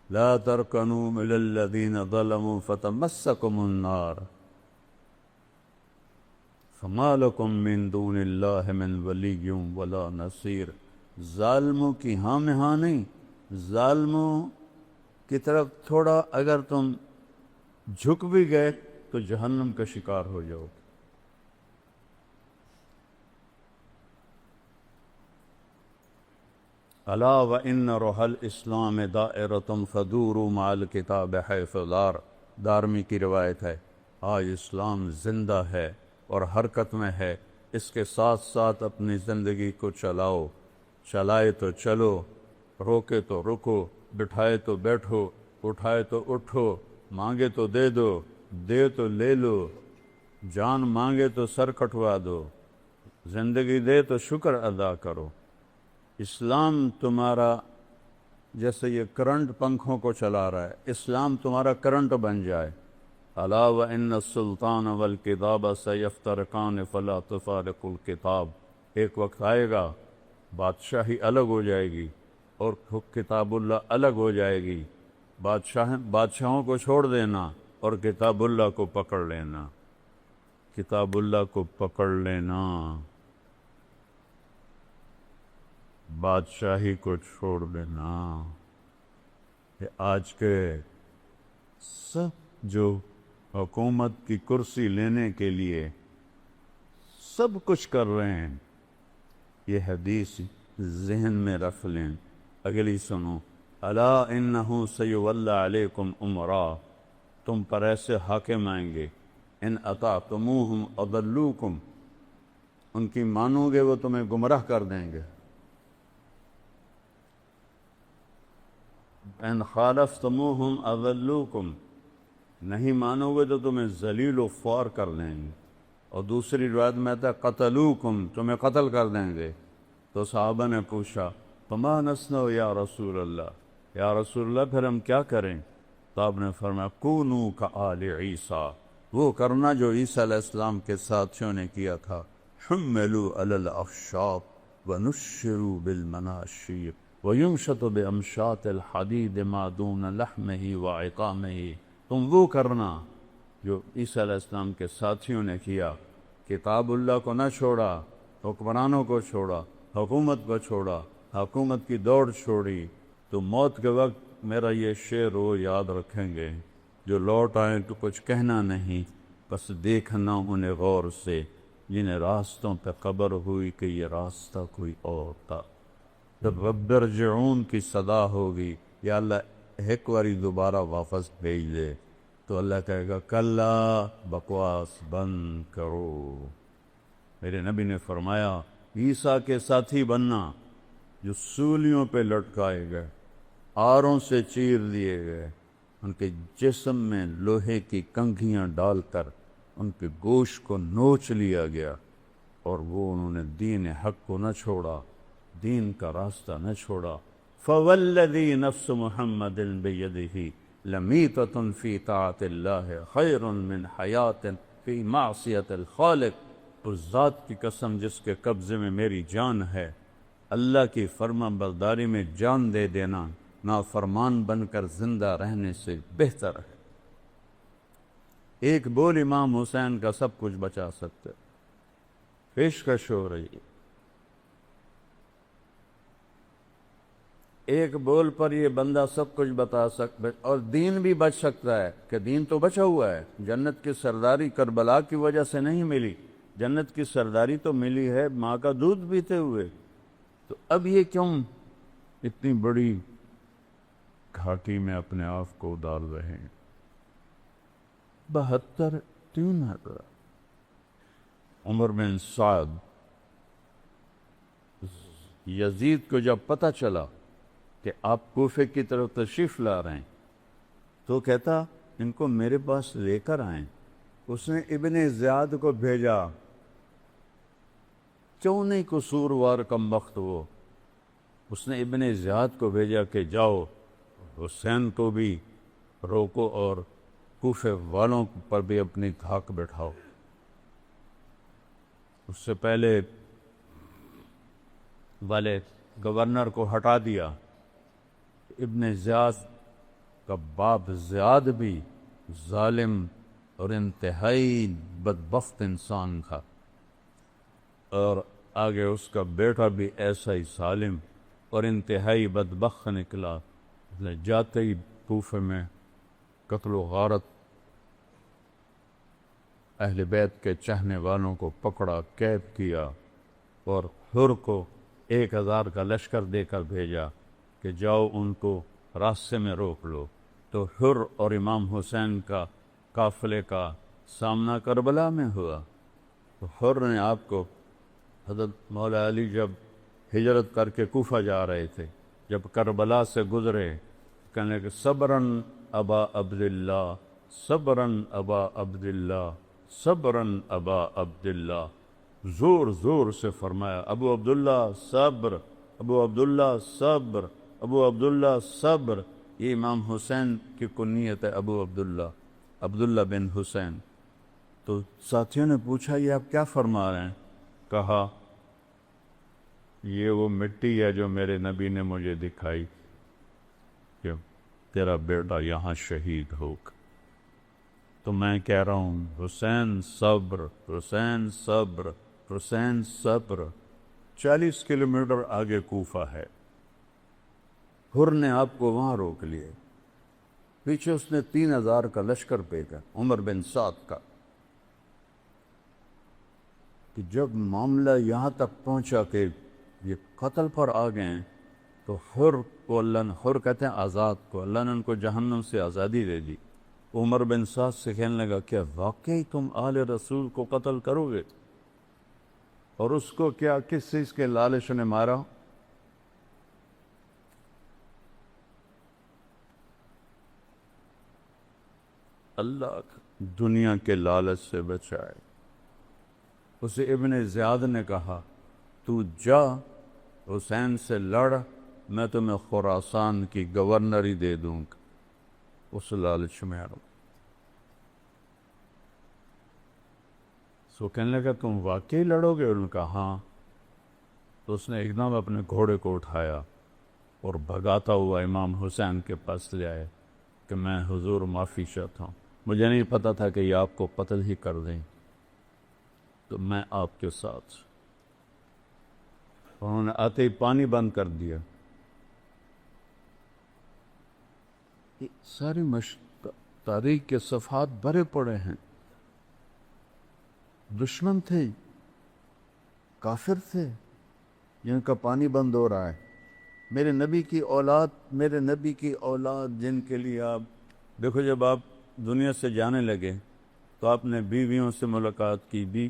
لا ترکنوا الی الذین ظلموا فتمسکم النار فما لکم من دون اللہ من ولی ولا نصیر۔ ظالموں کی ہاں میں ہاں نہیں، ظالموں کی طرف تھوڑا اگر تم جھک بھی گئے تو جہنم کا شکار ہو جاؤ۔ الا وان روح الاسلام دائرۃ فدوروا مع الکتاب حیث دار، دارمی کی روایت ہے، آج اسلام زندہ ہے اور حرکت میں ہے، اس کے ساتھ ساتھ اپنی زندگی کو چلاؤ، چلائے تو چلو، روکے تو رکو، بٹھائے تو بیٹھو، اٹھائے تو اٹھو، مانگے تو دے دو، دے تو لے لو، جان مانگے تو سر کٹوا دو، زندگی دے تو شکر ادا کرو۔ اسلام تمہارا جیسے یہ کرنٹ پنکھوں کو چلا رہا ہے، اسلام تمہارا کرنٹ بن جائے۔ الا وان السلطان والکتاب سیفترقان فلا تفارقوا الکتاب، ایک وقت آئے گا بادشاہی الگ ہو جائے گی اور کتاب اللہ الگ ہو جائے گی، بادشاہوں کو چھوڑ دینا اور کتاب اللہ کو پکڑ لینا، کتاب اللہ کو پکڑ لینا، بادشاہی کو چھوڑ دینا۔ کہ آج کے سب جو حکومت کی کرسی لینے کے لیے سب کچھ کر رہے ہیں، یہ حدیث ذہن میں رکھ لیں۔ اگلی سنو، الا انہ سیولی علیکم امراء، تم پر ایسے حاکم آئیں گے، ان اطعتموہم اضلوکم، ان کی مانو گے وہ تمہیں گمراہ کر دیں گے، ان خالفتموہم اضلوکم، نہیں مانو گے تو تمہیں ذلیل و خوار کر دیں گے، اور دوسری روایت میں آتا ہے قتلوکم، تمہیں قتل کر دیں گے۔ تو صحابہ نے پوچھا فما نصنع یا رسول اللہ، یا رسول اللہ پھر ہم کیا کریں؟ تو آپ نے فرمایا کونوا کآل عیسیٰ، وہ کرنا جو عیسیٰ علیہ السلام کے ساتھیوں نے کیا تھا، حملوا علی الاخشاب ونشروا بالمناشیر وینشط بامشاط الحدید ما دون لحمہ وعظامہ، تم وہ کرنا جو عیسیٰ علیہ السلام کے ساتھیوں نے کیا، کتاب اللہ کو نہ چھوڑا، حکمرانوں کو چھوڑا، حکومت کو چھوڑا، حکومت کی دوڑ چھوڑی، تو موت کے وقت میرا یہ شعر وہ یاد رکھیں گے، جو لوٹ آئیں تو کچھ کہنا نہیں، بس دیکھنا انہیں غور سے، جنہیں راستوں پہ خبر ہوئی کہ یہ راستہ کوئی اور تھا۔ جب رب ارجعون کی صدا ہوگی، یا اللہ ایک باری دوبارہ واپس بھیج دے، تو اللہ کہے گا کلا، بکواس بند کرو۔ میرے نبی نے فرمایا عیسیٰ کے ساتھی بننا جو سولیوں پہ لٹکائے گئے، آروں سے چیر دیے گئے، ان کے جسم میں لوہے کی کنگھیاں ڈال کر ان کے گوشت کو نوچ لیا گیا، اور وہ انہوں نے دین حق کو نہ چھوڑا، دین کا راستہ نہ چھوڑا۔ فوالذی نفس محمد بیدہ لمیتۃ فی طاعت اللہ خیر من حیات فی معصیت الخالق، اس ذات کی قسم جس کے قبضے میں میری جان ہے، اللہ کی فرما برداری میں جان دے دینا نافرمان بن کر زندہ رہنے سے بہتر ہے۔ ایک بول امام حسین کا سب کچھ بچا سکتے، پیشکش ہو رہی ہے، ایک بول پر یہ بندہ سب کچھ بتا سکتا، اور دین بھی بچ سکتا ہے، کہ دین تو بچا ہوا ہے۔ جنت کی سرداری کربلا کی وجہ سے نہیں ملی، جنت کی سرداری تو ملی ہے ماں کا دودھ پیتے ہوئے، تو اب یہ کیوں اتنی بڑی گھاٹی میں اپنے آپ کو ڈال رہے ہیں؟ 72 3,000۔ عمر بن سعد، یزید کو جب پتہ چلا کہ آپ کوفے کی طرف تشریف لا رہے ہیں، تو کہتا ان کو میرے پاس لے کر آئیں۔ اس نے ابن زیاد کو بھیجا، کیوں نہیں قصوروار کم وقت وہ، اس نے ابن زیاد کو بھیجا کہ جاؤ حسین کو بھی روکو اور کوفے والوں پر بھی اپنی دھاک بٹھاؤ۔ اس سے پہلے والے گورنر کو ہٹا دیا۔ ابن زیاد کا باپ زیاد بھی ظالم اور انتہائی بدبخت انسان تھا، اور آگے اس کا بیٹا بھی ایسا ہی ظالم اور انتہائی بدبخت نکلا۔ جاتے ہی کوفے میں قتل و غارت، اہل بیت کے چاہنے والوں کو پکڑا، قید کیا، اور حر کو 1000 کا لشکر دے کر بھیجا کہ جاؤ ان کو راستے میں روک لو۔ تو حر اور امام حسین کا قافلے کا سامنا کربلا میں ہوا۔ تو حر نے آپ کو، حضرت مولا علی جب ہجرت کر کے کوفہ جا رہے تھے، جب کربلا سے گزرے، کہنے کہ صبراً ابا عبداللہ، صبراً ابا عبداللہ، صبراً ابا عبداللہ، زور زور سے فرمایا ابو عبداللہ صبر، ابو عبداللہ صبر، ابو عبداللہ صبر۔ یہ امام حسین کی کنیت ہے ابو عبداللہ، عبداللہ بن حسین۔ تو ساتھیوں نے پوچھا یہ آپ کیا فرما رہے ہیں؟ کہا یہ وہ مٹی ہے جو میرے نبی نے مجھے دکھائی کہ تیرا بیٹا یہاں شہید ہوگا، تو میں کہہ رہا ہوں حسین صبر، حسین صبر، حسین صبر۔ 40 کلومیٹر آگے کوفہ ہے، حر نے آپ کو وہاں روک لیے، پیچھے اس نے 3000 کا لشکر بھیجا عمر بن سعد کا، کہ جب معاملہ یہاں تک پہنچا کہ یہ قتل پر آ گئے ہیں، تو حر کو اللہ نے، حر کہتے ہیں آزاد کو، اللہ نے ان کو جہنم سے آزادی دے دی۔ عمر بن سعد سے کہنے لگا کیا واقعی تم آل رسول کو قتل کرو گے؟ اور اس کو کیا کس چیز کے لالچ نے مارا؟ اللہ دنیا کے لالچ سے بچائے۔ اسے ابن زیاد نے کہا تو جا حسین سے لڑ میں تمہیں خراسان کی گورنری دے دوں گا۔ اس لالچ میں آ رہا۔ سو کہنے لگا تم واقعی لڑو گے؟ انہوں نے کہا ہاں۔ تو اس نے ایک دم اپنے گھوڑے کو اٹھایا اور بھگاتا ہوا امام حسین کے پاس لے آئے کہ میں حضور معافی چاہتا ہوں، مجھے نہیں پتا تھا کہ یہ آپ کو قتل ہی کر دیں، تو میں آپ کے ساتھ۔ انہوں نے آتے ہی پانی بند کر دیا۔ یہ ساری تاریخ کے صفحات بھرے پڑے ہیں۔ دشمن تھے، کافر تھے، جن کا پانی بند ہو رہا ہے۔ میرے نبی کی اولاد جن کے لیے آپ دیکھو، جب آپ دنیا سے جانے لگے تو آپ نے بیویوں سے ملاقات کی،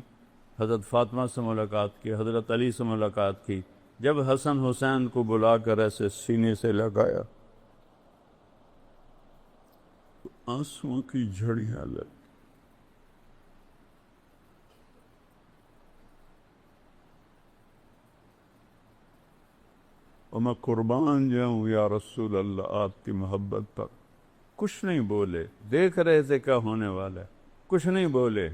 حضرت فاطمہ سے ملاقات کی، حضرت علی سے ملاقات کی۔ جب حسن حسین کو بلا کر ایسے سینے سے لگایا تو آنسوؤں کی جھڑیاں لگ۔ اور میں قربان جاؤں یا رسول اللہ آپ کی محبت پر۔ کچھ نہیں بولے، دیکھ رہے تھے کیا ہونے والا ہے، کچھ نہیں بولے۔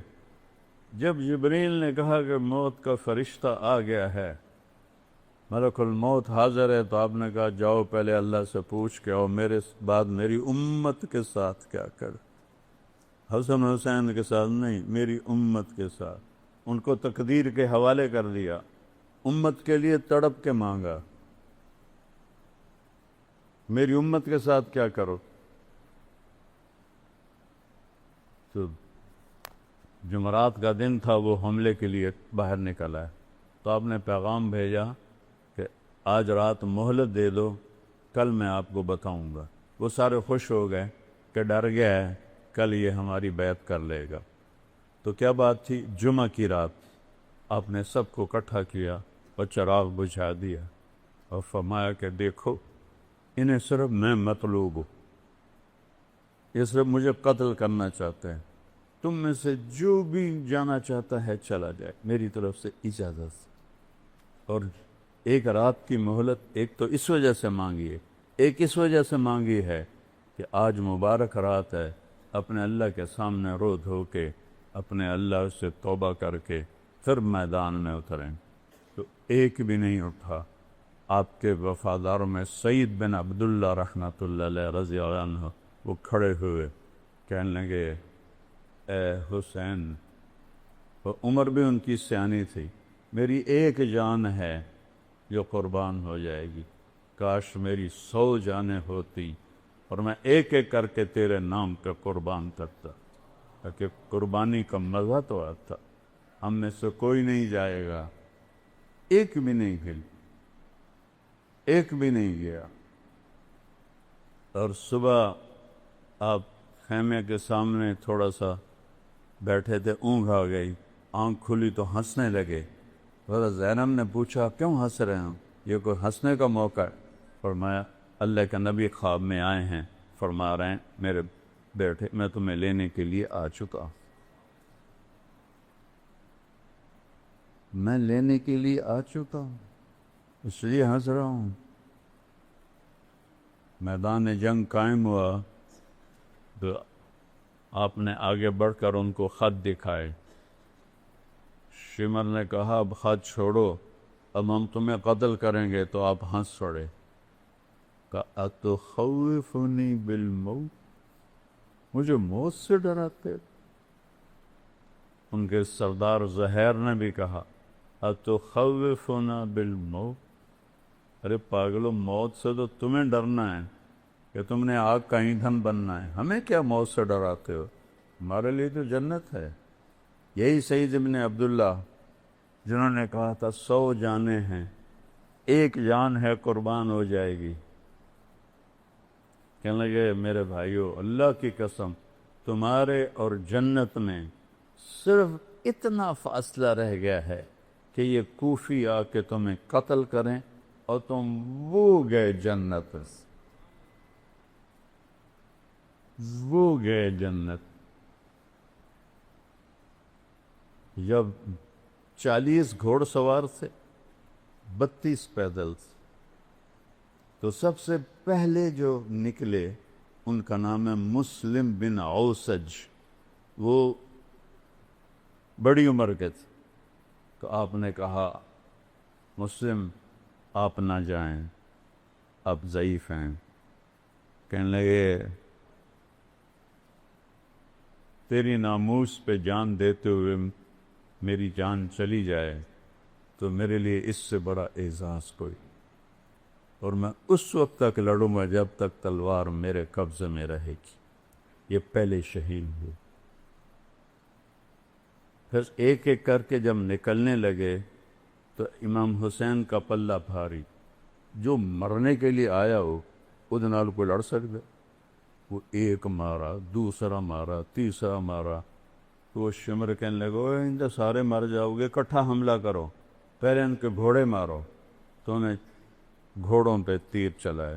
جب جبریل نے کہا کہ موت کا فرشتہ آ گیا ہے، ملک الموت حاضر ہے، تو آپ نے کہا جاؤ پہلے اللہ سے پوچھ کے آؤ میرے بعد میری امت کے ساتھ کیا کر۔ حسن حسین کے ساتھ نہیں، میری امت کے ساتھ۔ ان کو تقدیر کے حوالے کر دیا، امت کے لیے تڑپ کے مانگا، میری امت کے ساتھ کیا کرو۔ تو جمعرات کا دن تھا، وہ حملے کے لیے باہر نکل آئے، تو آپ نے پیغام بھیجا کہ آج رات مہلت دے دو، کل میں آپ کو بتاؤں گا۔ وہ سارے خوش ہو گئے کہ ڈر گیا ہے کل یہ ہماری بیعت کر لے گا۔ تو کیا بات تھی؟ جمعہ کی رات آپ نے سب کو اکٹھا کیا اور چراغ بجھا دیا اور فرمایا کہ دیکھو، انہیں صرف میں مطلوب ہوں، یہ صرف مجھے قتل کرنا چاہتے ہیں، تم میں سے جو بھی جانا چاہتا ہے چلا جائے، میری طرف سے اجازت۔ اور ایک رات کی مہلت ایک تو اس وجہ سے مانگی ہے، ایک اس وجہ سے مانگی ہے کہ آج مبارک رات ہے، اپنے اللہ کے سامنے رو دھو کے اپنے اللہ سے توبہ کر کے پھر میدان میں اتریں۔ تو ایک بھی نہیں اٹھا۔ آپ کے وفاداروں میں سعید بن عبداللہ رحمۃ اللہ علیہ رضی اللہ عنہ وہ کھڑے ہوئے کہنے لگے اے حسین، اور عمر بھی ان کی سیانی تھی، میری ایک جان ہے جو قربان ہو جائے گی، کاش میری 100 جانیں ہوتی اور میں ایک ایک کر کے تیرے نام پہ قربان کرتا، تاکہ قربانی کا مزہ تو آتا۔ ہم میں سے کوئی نہیں جائے گا، ایک بھی نہیں ہل، ایک بھی نہیں گیا۔ اور صبح آپ خیمے کے سامنے تھوڑا سا بیٹھے تھے، اونگ آ گئی، آنکھ کھلی تو ہنسنے لگے۔ حضرت زینب نے پوچھا کیوں ہنس رہے ہیں؟ یہ کوئی ہنسنے کا موقع ہے؟ فرمایا اللہ کے نبی خواب میں آئے ہیں، فرما رہے ہیں میرے بیٹے میں تمہیں لینے کے لیے آ چکا، میں لینے کے لیے آ چکا ہوں، اس لیے ہنس رہا ہوں۔ میدان جنگ قائم ہوا تو آپ نے آگے بڑھ کر ان کو خط دکھائے۔ شمر نے کہا اب خط چھوڑو، اب ہم تمہیں قتل کریں گے، تو آپ ہنس پڑے۔ کہا اتخوفنی بالموت، مجھے موت سے ڈراتے؟ ان کے سردار زہیر نے بھی کہا اتخوفنا بالموت، ارے پاگلو، موت سے تو تمہیں ڈرنا ہے کہ تم نے آگ کا ایندھن بننا ہے، ہمیں کیا موت سے ڈراتے ہو؟ ہمارے لیے تو جنت ہے۔ یہی سعید ابن عبداللہ جنہوں نے کہا تھا 100 جانیں ہیں، ایک جان ہے قربان ہو جائے گی، کہنے لگے میرے بھائیو اللہ کی قسم تمہارے اور جنت میں صرف اتنا فاصلہ رہ گیا ہے کہ یہ کوفی آ کے تمہیں قتل کریں اور تم وہ گئے جنت، وہ گئے جنت۔ جب 40 گھوڑ سوار تھے، 32 پیدل تھے، تو سب سے پہلے جو نکلے ان کا نام ہے مسلم بن اوسج. وہ بڑی عمر کے تھے. تو آپ نے کہا مسلم آپ نہ جائیں، آپ ضعیف ہیں. کہنے لگے تیری ناموس پہ جان دیتے ہوئے میری جان چلی جائے تو میرے لیے اس سے بڑا اعزاز کوئی، اور میں اس وقت تک لڑوں گا جب تک تلوار میرے قبضے میں رہے گی. یہ پہلے شہید ہوئے. پھر ایک ایک کر کے جب نکلنے لگے تو امام حسین کا پلہ بھاری. جو مرنے کے لیے آیا ہو وہ نال کوئی لڑ سکتا؟ وہ ایک مارا، دوسرا مارا، تیسرا مارا. تو وہ شمر کہنے لگے ان تو سارے مر جاؤ گے، اکٹھا حملہ کرو، پہلے ان کے گھوڑے مارو. تو انہیں گھوڑوں پہ تیر چلائے،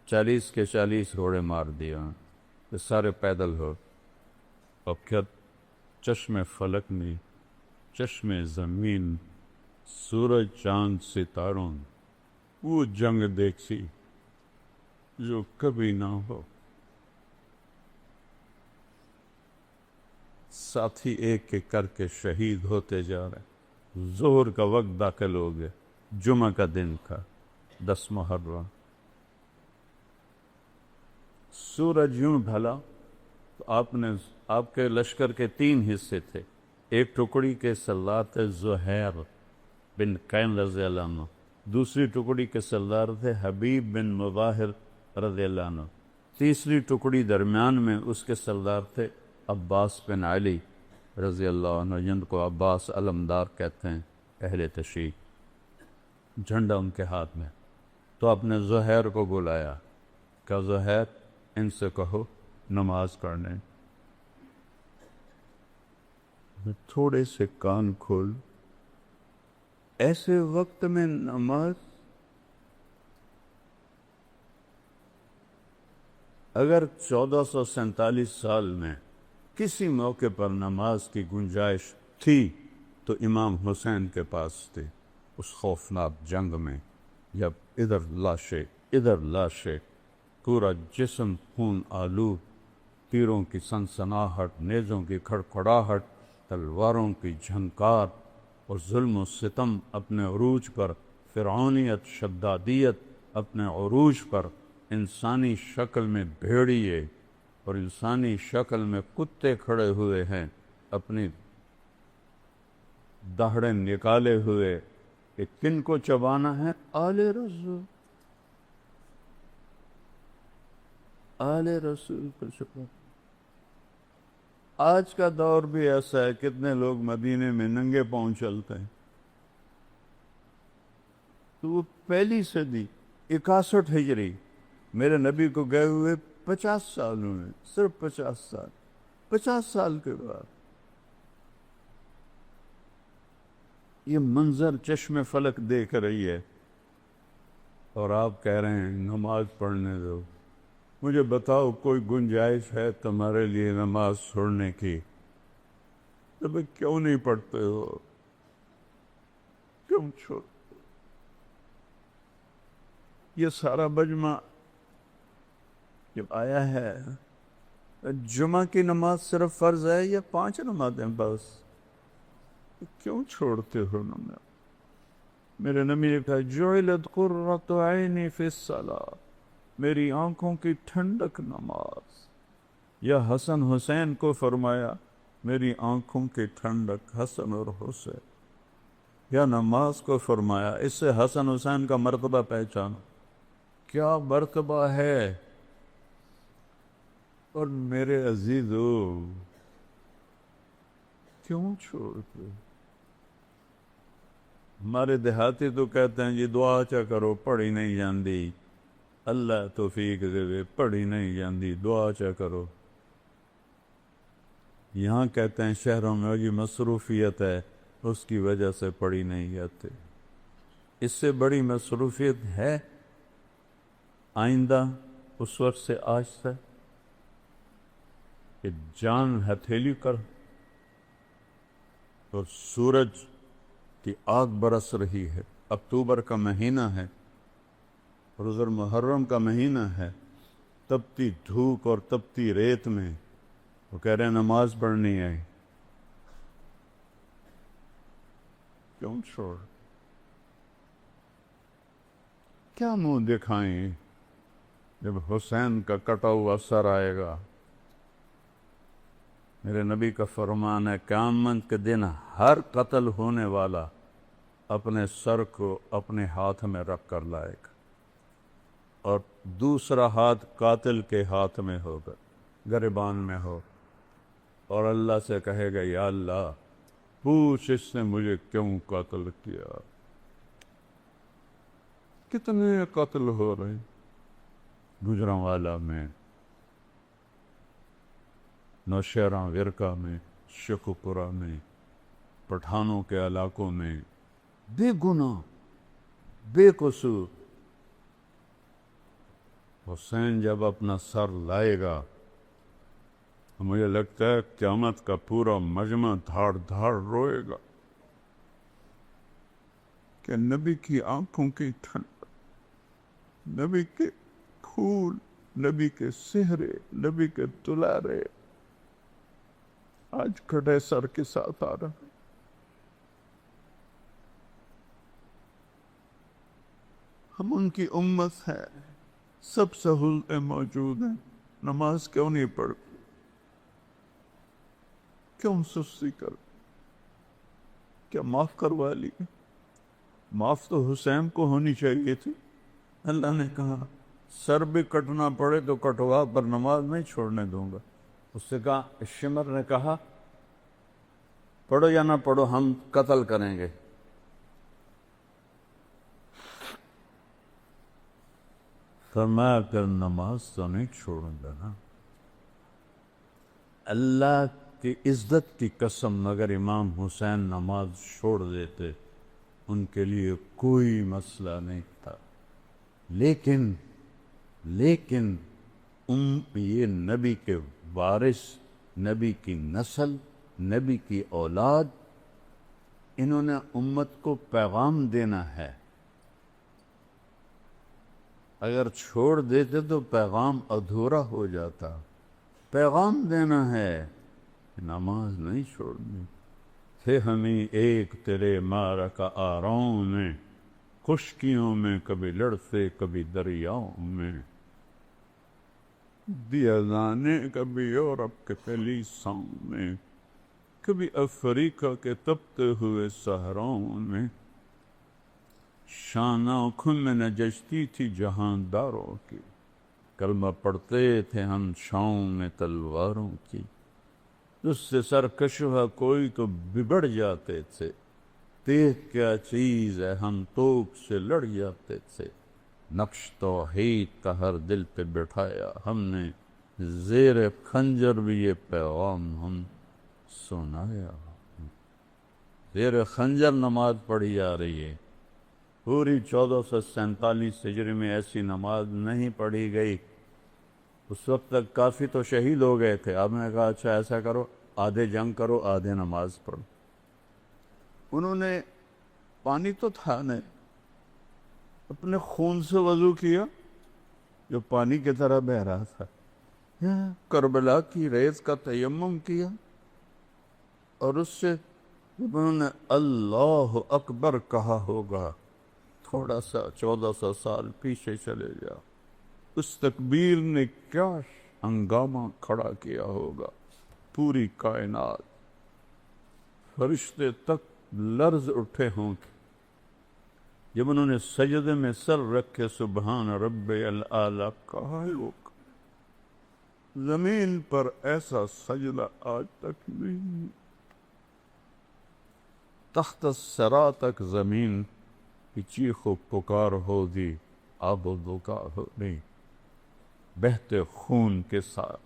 40 کے 40 گھوڑے مار دیا. یہ سارے پیدل ہو. اور پھر چشم فلک میں، چشم زمین، سورج چاند ستاروں، وہ جنگ دیکھی جو کبھی نہ ہو. ساتھی ایک ایک کر کے شہید ہوتے جا رہے. ظہر کا وقت داخل ہو گیا، جمعہ کا دن تھا، 10 محرم. سورج یوں ڈھلا تو آپ کے لشکر کے 3 حصے تھے. ایک ٹکڑی کے سردار تھے زہیر بن قین رضی اللہ عنہ، دوسری ٹکڑی کے سردار تھے حبیب بن مظاہر رضی اللہ عنہ، تیسری ٹکڑی درمیان میں اس کے سردار تھے عباس بن علی رضی اللہ عنہ، جن کو عباس علمدار کہتے ہیں اہل تشیع. جھنڈا ان کے ہاتھ میں. تو آپ نے زہیر کو بلایا، کہا زہیر ان سے کہو نماز پڑھنے. تھوڑے سے کان کھول، ایسے وقت میں نماز؟ اگر 1447 سال میں کسی موقع پر نماز کی گنجائش تھی تو امام حسین کے پاس تھی. اس خوفناک جنگ میں جب ادھر لاشیں، پورا جسم خون آلود، تیروں کی سنسناہٹ، نیزوں کی کھڑکھڑاہٹ، تلواروں کی جھنکار، اور ظلم و ستم اپنے عروج پر، فرعونیت، شدادیت اپنے عروج پر، انسانی شکل میں بھیڑیے اور انسانی شکل میں کتے کھڑے ہوئے ہیں اپنی دہڑیں نکالے ہوئے کہ کن کو چبانا ہے؟ آل رسول، آل رسول پر چبانا. آج کا دور بھی ایسا ہے، کتنے لوگ مدینے میں ننگے پاؤں چلتے ہیں. تو وہ پہلی صدی 61 ہجری، میرے نبی کو گئے ہوئے 50 سالوں میں، صرف 50 سال کے بعد یہ منظر چشم فلک دیکھ رہی ہے اور آپ کہہ رہے ہیں نماز پڑھنے دو. مجھے بتاؤ کوئی گنجائش ہے تمہارے لیے نماز چھوڑنے کی؟ تو بھئی کیوں نہیں پڑھتے ہو؟ کیوں چھوڑ؟ یہ سارا مجمع جب آیا ہے، جمعہ کی نماز صرف فرض ہے یا 5 نمازیں بس؟ کیوں چھوڑتے ہو نماز؟ میرے نبی نے کہا جعلت قرۃ عینی فی الصلاۃ، میری آنکھوں کی ٹھنڈک نماز. یا حسن حسین کو فرمایا میری آنکھوں کی ٹھنڈک حسن اور حسین. یا نماز کو فرمایا. اس سے حسن حسین کا مرتبہ پہچانو، کیا مرتبہ ہے. اور میرے عزیزو کیوں چھوڑتے؟ ہمارے دیہاتی تو کہتے ہیں جی دعا چا کرو، پڑھی نہیں جاندی، اللہ توفیق دے، پڑھی نہیں جاندی، دعا چا کرو. یہاں کہتے ہیں شہروں میں جی مصروفیت ہے اس کی وجہ سے پڑھی نہیں جاتے. اس سے بڑی مصروفیت ہے آئندہ اس وقت سے آج تک کہ جان ہتھیلی کر اور سورج کی آگ برس رہی ہے. اکتوبر کا مہینہ ہے، اور ادھر محرم کا مہینہ ہے، تپتی دھوپ اور تپتی ریت میں وہ کہہ رہے ہیں نماز پڑھنی ہے، کیوں چھوڑ؟ کیا منہ دکھائیں جب حسین کا کٹا ہوا سر آئے گا؟ میرے نبی کا فرمان ہے قیامت کے دن ہر قتل ہونے والا اپنے سر کو اپنے ہاتھ میں رکھ کر لائے گا، اور دوسرا ہاتھ قاتل کے ہاتھ میں ہوگا، گریبان میں ہو، اور اللہ سے کہے گا یا اللہ پوچھ اس نے مجھے کیوں قتل کیا؟ کتنے قتل ہو رہے گجرانوالا میں، نوشہرہ ورکا میں، شیخوپورہ میں، پٹھانوں کے علاقوں میں، بے گناہ بے قصور۔ حسین جب اپنا سر لائے گا مجھے لگتا ہے قیامت کا پورا مجمع دھاڑ دھاڑ روئے گا کہ نبی کی آنکھوں کی ٹھنڈ، نبی کے پھول، نبی کے سہرے، نبی کے دلارے آج کٹے سر کے ساتھ آ رہا۔ ہم ان کی امت ہے، سب سہولتیں موجود ہیں، نماز کیوں نہیں پڑھ؟ کیوں سستی کر؟ کیا معاف کروا لی؟ معاف تو حسین کو ہونی چاہیے تھی۔ اللہ نے کہا سر بھی کٹنا پڑے تو کٹوا، پر نماز نہیں چھوڑنے دوں گا۔ اس سے کہا، شمر نے کہا پڑھو یا نہ پڑھو ہم قتل کریں گے۔ فرمایا کہ نماز تو نہیں چھوڑوں گا نا۔ اللہ کی عزت کی قسم اگر امام حسین نماز چھوڑ دیتے ان کے لیے کوئی مسئلہ نہیں تھا، لیکن یہ نبی کے وارث، نبی کی نسل، نبی کی اولاد، انہوں نے امت کو پیغام دینا ہے۔ اگر چھوڑ دیتے تو پیغام ادھورا ہو جاتا۔ پیغام دینا ہے، نماز نہیں چھوڑنی۔ تھے ہمیں ایک تیرے معرکہ آراؤں میں، خشکیوں میں کبھی لڑتے کبھی دریاؤں میں، دیا جانے کبھی یورپ کے پلیساؤں میں، کبھی افریقہ کے تپتے ہوئے صحراؤں میں، شان آنکھوں میں نجشتی تھی جہانداروں کی، کلمہ پڑھتے تھے ہم شاؤں میں تلواروں کی، اس سے سرکش ہوا کوئی تو بگڑ جاتے تھے، دیکھ کیا چیز ہے ہم توپ سے لڑ جاتے تھے، نقش توحید کا ہر دل پہ بٹھایا ہم نے، زیر خنجر بھی یہ پیغام ہم سنایا۔ زیر خنجر نماز پڑھی جا رہی ہے، پوری 1447 ہجری میں ایسی نماز نہیں پڑھی گئی۔ اس وقت تک کافی تو شہید ہو گئے تھے۔ آپ نے کہا اچھا ایسا کرو، آدھے جنگ کرو آدھے نماز پڑھو۔ انہوں نے پانی تو تھا نہیں، اپنے خون سے وضو کیا جو پانی کی طرح بہ رہا تھا، کربلا کی ریت کا تیمم کیا، اور اس سے انہوں نے اللہ اکبر کہا ہوگا، تھوڑا سا 1400 سال پیچھے چلے جاؤ، اس تکبیر نے کیا ہنگامہ کھڑا کیا ہوگا، پوری کائنات، فرشتے تک لرز اٹھے ہوں گے جب انہوں نے سجدے میں سر رکھ کے سبحان رب الاعلی کہا ہوگا۔ زمین پر ایسا سجدہ آج تک نہیں، تحت الثری تک زمین کی چیخ و پکار ہوگی، آب و بکا ہوگی، بہتے خون کے ساتھ،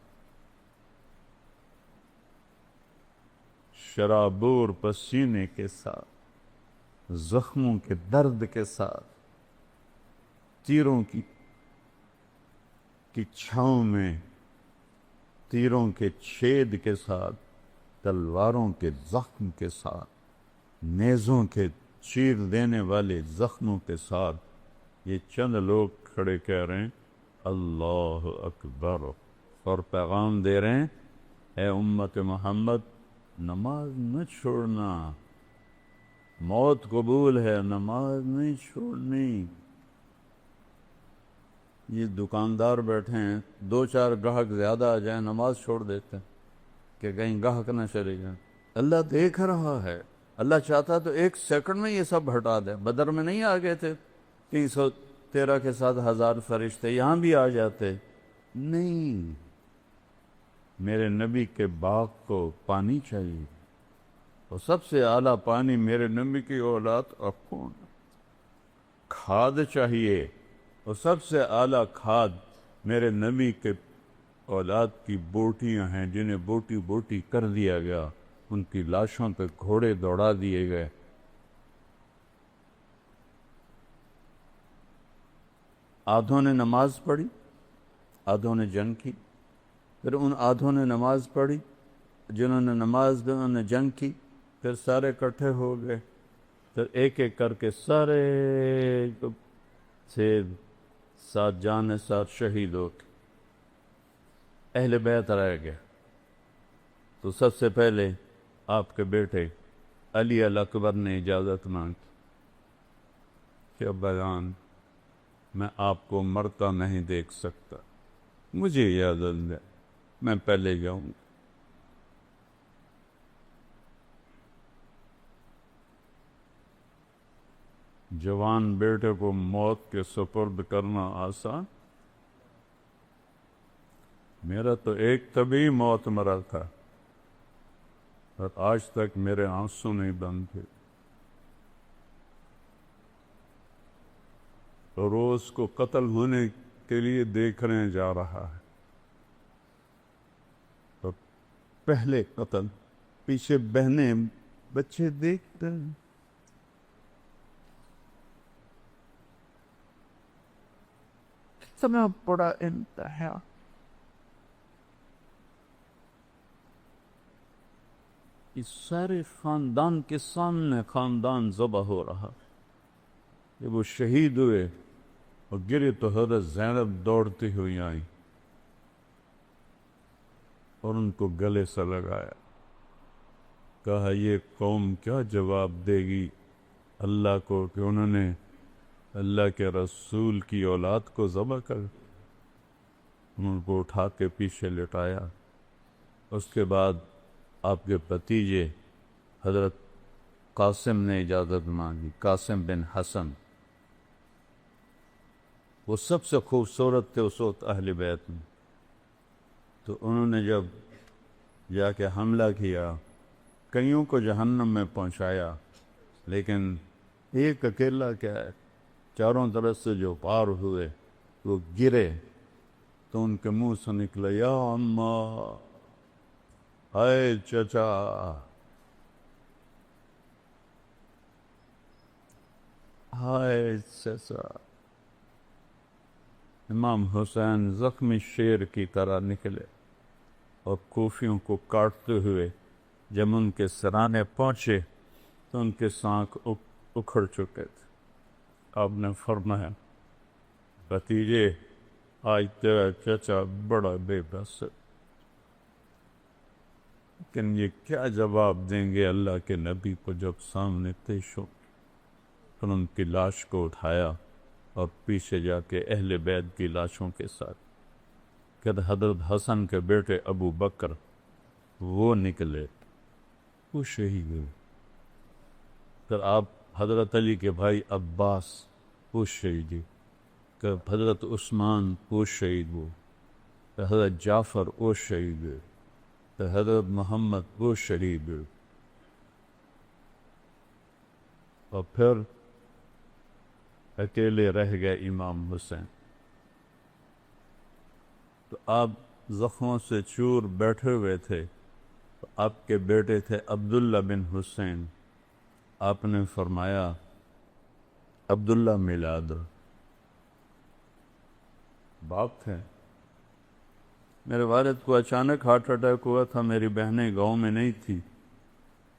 شرابور پسینے کے ساتھ، زخموں کے درد کے ساتھ، تیروں کی چھاؤں میں، تیروں کے چھید کے ساتھ، تلواروں کے زخم کے ساتھ، نیزوں کے چیر دینے والے زخموں کے ساتھ، یہ چند لوگ کھڑے کہہ رہے ہیں اللہ اکبر، اور پیغام دے رہے ہیں اے امت محمد نماز نہ چھوڑنا، موت قبول ہے نماز نہیں چھوڑنی۔ یہ دکاندار بیٹھے ہیں، دو چار گاہک زیادہ آ جائیں نماز چھوڑ دیتے ہیں کہ کہیں گاہک نہ چلے جائیں۔ اللہ دیکھ رہا ہے، اللہ چاہتا تو ایک سیکنڈ میں یہ سب ہٹا دے۔ بدر میں نہیں آ گئے تھے 313 کے ساتھ 1000 فرشتے، یہاں بھی آ جاتے، نہیں، میرے نبی کے باغ کو پانی چاہیے، اور سب سے اعلیٰ پانی میرے نبی کی اولاد آپ کو کھاد چاہیے، اور سب سے اعلیٰ کھاد میرے نبی کے اولاد کی بوٹیاں ہیں جنہیں بوٹی بوٹی کر دیا گیا، ان کی لاشوں پہ گھوڑے دوڑا دیے گئے۔ آدھوں نے نماز پڑھی، آدھوں نے جنگ کی، پھر ان آدھوں نے نماز پڑھی، جنہوں نے نماز کی انہوں نے جنگ کی، پھر سارے اکٹھے ہو گئے، پھر ایک ایک کر کے سارے سے ساتھ جان ساتھ شہید ہو کے اہل بیت رہ گئے۔ تو سب سے پہلے آپ کے بیٹے علی الاکبر نے اجازت مانگی کہ ابا جان میں آپ کو مرتا نہیں دیکھ سکتا، مجھے اجازت دے، میں پہلے جاؤں گا۔ جوان بیٹے کو موت کے سپرد کرنا آسان؟ میرا تو ایک طبی موت مرا تھا اور آج تک میرے آنسو نہیں بند تھے، اور روز کو قتل ہونے کے لیے دیکھنے جا رہا ہے، اور پہلے قتل پیچھے بہنیں بچے دیکھتے ہیں۔ کتنا بڑا انتہا، اس سارے خاندان کے سامنے خاندان ذبح ہو رہا۔ جب وہ شہید ہوئے اور گرے تو حضرت زینب دوڑتی ہوئی آئیں اور ان کو گلے سے لگایا، کہا یہ قوم کیا جواب دے گی اللہ کو کہ انہوں نے اللہ کے رسول کی اولاد کو ذبح کر۔ ان کو اٹھا کے پیچھے لٹایا۔ اس کے بعد آپ کے بھتیجے حضرت قاسم نے اجازت مانگی، قاسم بن حسن، وہ سب سے خوبصورت تھے اس وقت اہل بیت میں، تو انہوں نے جب جا کے حملہ کیا، کئیوں کو جہنم میں پہنچایا، لیکن ایک اکیلا کیا ہے، چاروں طرف سے جو پار ہوئے وہ گرے تو ان کے منہ سے نکلا یا اماں، ہائے چچا، ہائے چچا۔ امام حسین زخمی شیر کی طرح نکلے اور کوفیوں کو کاٹتے ہوئے جب ان کے سرانے پہنچے تو ان کے سانکھ اکھڑ چکے تھے۔ آپ نے فرمایا بھتیجے آج تیرا چچا بڑا بے بس ہے، لیکن یہ کیا جواب دیں گے اللہ کے نبی کو جب سامنے پیش ہو۔ پھر ان کی لاش کو اٹھایا اور پیچھے جا کے اہل بیت کی لاشوں کے ساتھ کہ حضرت حسن کے بیٹے ابو بکر وہ نکلے، وہ شہید ہوئے۔ پھر آپ حضرت علی کے بھائی عباس وہ شہید ہوئے، کہ حضرت عثمان وہ شہید ہوئے، کہ حضرت جعفر وہ شہید ہوئے، کہ حضرت محمد وہ شہید ہوئے، اور پھر اکیلے رہ گئے امام حسین۔ تو آپ زخموں سے چور بیٹھے ہوئے تھے، تو آپ کے بیٹے تھے عبداللہ بن حسین، آپ نے فرمایا عبداللہ ملا دو۔ باپ تھے، میرے والد کو اچانک ہارٹ اٹیک ہوا تھا، میری بہنیں گاؤں میں نہیں تھی،